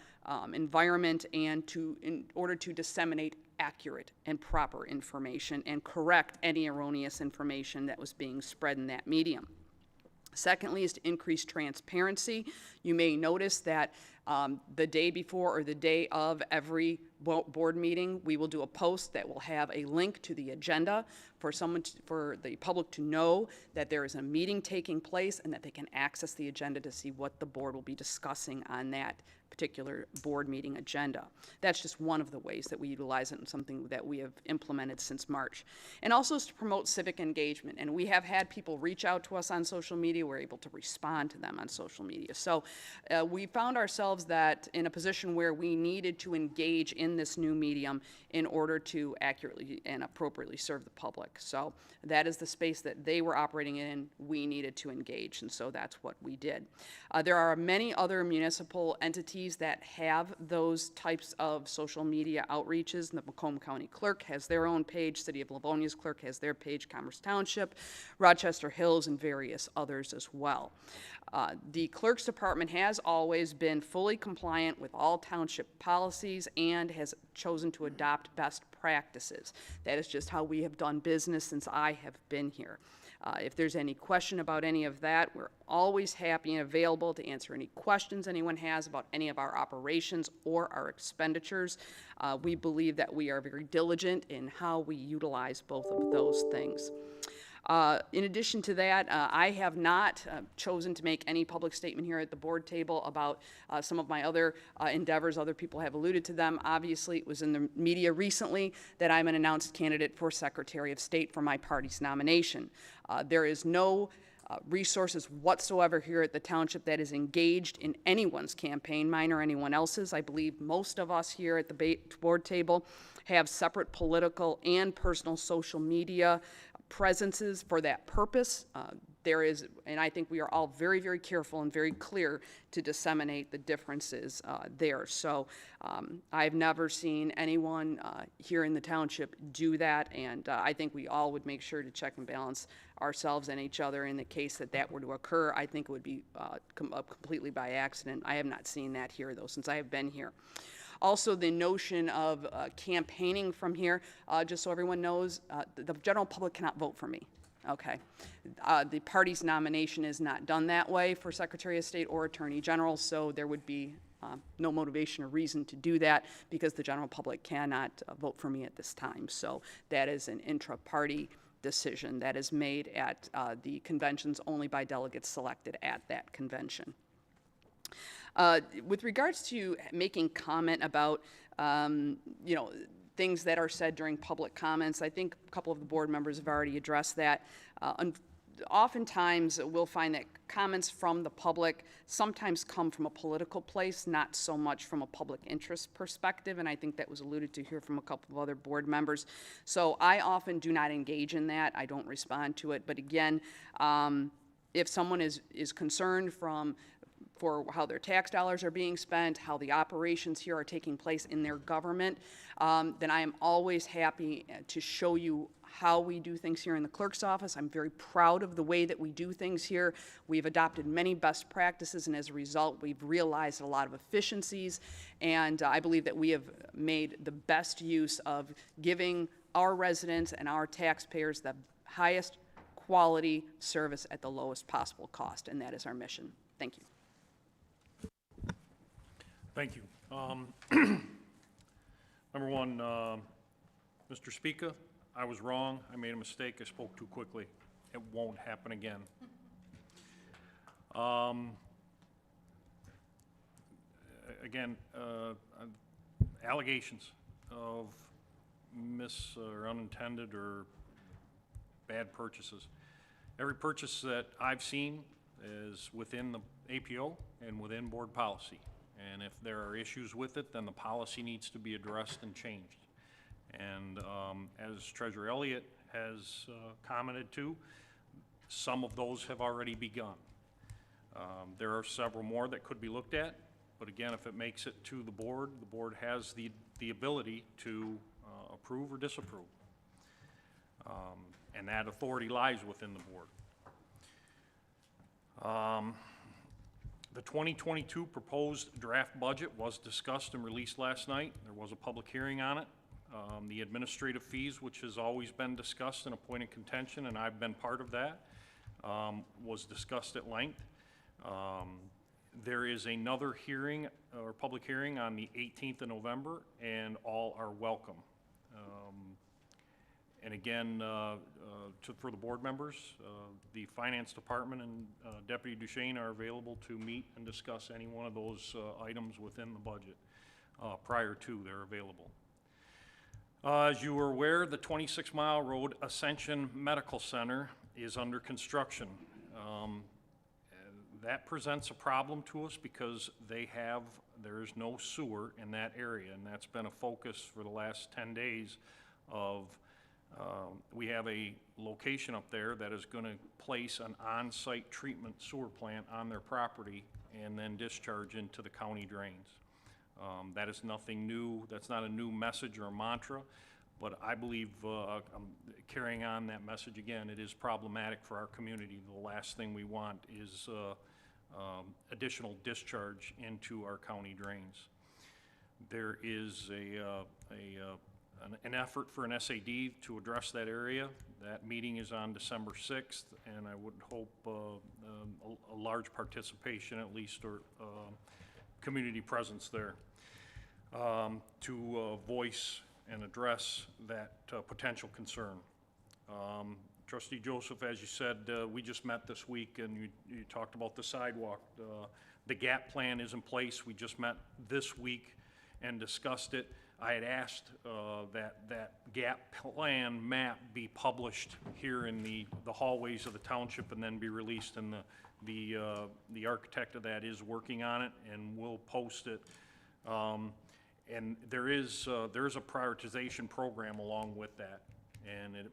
[SPEAKER 2] environment and in order to disseminate accurate and proper information and correct any erroneous information that was being spread in that medium. Secondly is to increase transparency. You may notice that the day before or the day of every board meeting, we will do a post that will have a link to the agenda for for the public to know that there is a meeting taking place and that they can access the agenda to see what the board will be discussing on that particular board meeting agenda. That's just one of the ways that we utilize it and something that we have implemented since March. And also is to promote civic engagement. And we have had people reach out to us on social media. We're able to respond to them on social media. So we found ourselves that in a position where we needed to engage in this new medium in order to accurately and appropriately serve the public. So that is the space that they were operating in. We needed to engage, and so that's what we did. There are many other municipal entities that have those types of social media outreaches. The Macomb County Clerk has their own page, City of Livonia's Clerk has their page, Commerce Township, Rochester Hills, and various others as well. The Clerk's Department has always been fully compliant with all township policies and has chosen to adopt best practices. That is just how we have done business since I have been here. If there's any question about any of that, we're always happy and available to answer any questions anyone has about any of our operations or our expenditures. We believe that we are very diligent in how we utilize both of those things. In addition to that, I have not chosen to make any public statement here at the board table about some of my other endeavors. Other people have alluded to them. Obviously, it was in the media recently that I'm an announced candidate for Secretary of State for my party's nomination. There is no resources whatsoever here at the township that is engaged in anyone's campaign, mine or anyone else's. I believe most of us here at the board table have separate political and personal social media presences for that purpose. There is, and I think we are all very, very careful and very clear to disseminate the differences there. So I've never seen anyone here in the township do that, and I think we all would make sure to check and balance ourselves and each other in the case that that were to occur. I think it would be completely by accident. I have not seen that here, though, since I have been here. Also, the notion of campaigning from here, just so everyone knows, the general public cannot vote for me, okay? The party's nomination is not done that way for Secretary of State or Attorney General, so there would be no motivation or reason to do that because the general public cannot vote for me at this time. So that is an intra-party decision that is made at the conventions only by delegates selected at that convention. With regards to making comment about, things that are said during public comments, I think a couple of the board members have already addressed that. Oftentimes, we'll find that comments from the public sometimes come from a political place, not so much from a public interest perspective, and I think that was alluded to here from a couple of other board members. So I often do not engage in that. I don't respond to it. But again, if someone is concerned for how their tax dollars are being spent, how the operations here are taking place in their government, then I am always happy to show you how we do things here in the clerk's office. I'm very proud of the way that we do things here. We've adopted many best practices, and as a result, we've realized a lot of efficiencies, and I believe that we have made the best use of giving our residents and our taxpayers the highest quality service at the lowest possible cost, and that is our mission. Thank you.
[SPEAKER 1] Thank you. Number one, Mr. Speaker, I was wrong. I made a mistake. I spoke too quickly. It won't happen again. Again, allegations of or unintended or bad purchases. Every purchase that I've seen is within the APO and within board policy. And if there are issues with it, then the policy needs to be addressed and changed. And as Treasurer Elliott has commented to, Some of those have already begun. There are several more that could be looked at, but again, if it makes it to the board has the ability to approve or disapprove. And that authority lies within the board. The 2022 proposed draft budget was discussed and released last night. There was a public hearing on it. The administrative fees, which has always been discussed and a point of contention, and I've been part of that, was discussed at length. There is another hearing, or public hearing, on the 18th of November, and all are welcome. And again, for the board members, the Finance Department and Deputy Duchesne are available to meet and discuss any one of those items within the budget. Prior to, they're available. As you are aware, the 26-mile road Ascension Medical Center is under construction. That presents a problem to us because there is no sewer in that area, and that's been a focus for the last 10 days of, we have a location up there that is gonna place an on-site treatment sewer plant on their property and then discharge into the county drains. That is nothing new, that's not a new message or a mantra, but I believe, carrying on that message again, it is problematic for our community. The last thing we want is additional discharge into our county drains. There is an effort for an SAD to address that area. That meeting is on December 6th, and I would hope a large participation at least, or community presence there, to voice and address that potential concern. Trustee Joseph, as you said, we just met this week and you talked about the sidewalk. The gap plan is in place. We just met this week and discussed it. I had asked that gap plan map be published here in the hallways of the township and then be released, and the architect of that is working on it and will post it. And there is a prioritization program along with that, and it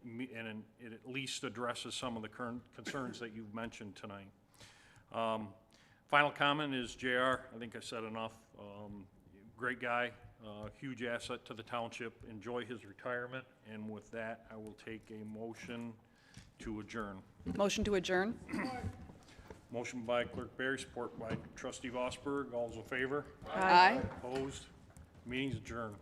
[SPEAKER 1] at least addresses some of the current concerns that you've mentioned tonight. Final comment is JR, I think I said enough. Great guy, huge asset to the township. Enjoy his retirement, and with that, I will take a motion to adjourn.
[SPEAKER 2] Motion to adjourn?
[SPEAKER 1] Motion by Clerk Barry, support by Trustee Vosberg. All's in favor?
[SPEAKER 2] Aye.
[SPEAKER 1] Opposed? Meeting's adjourned.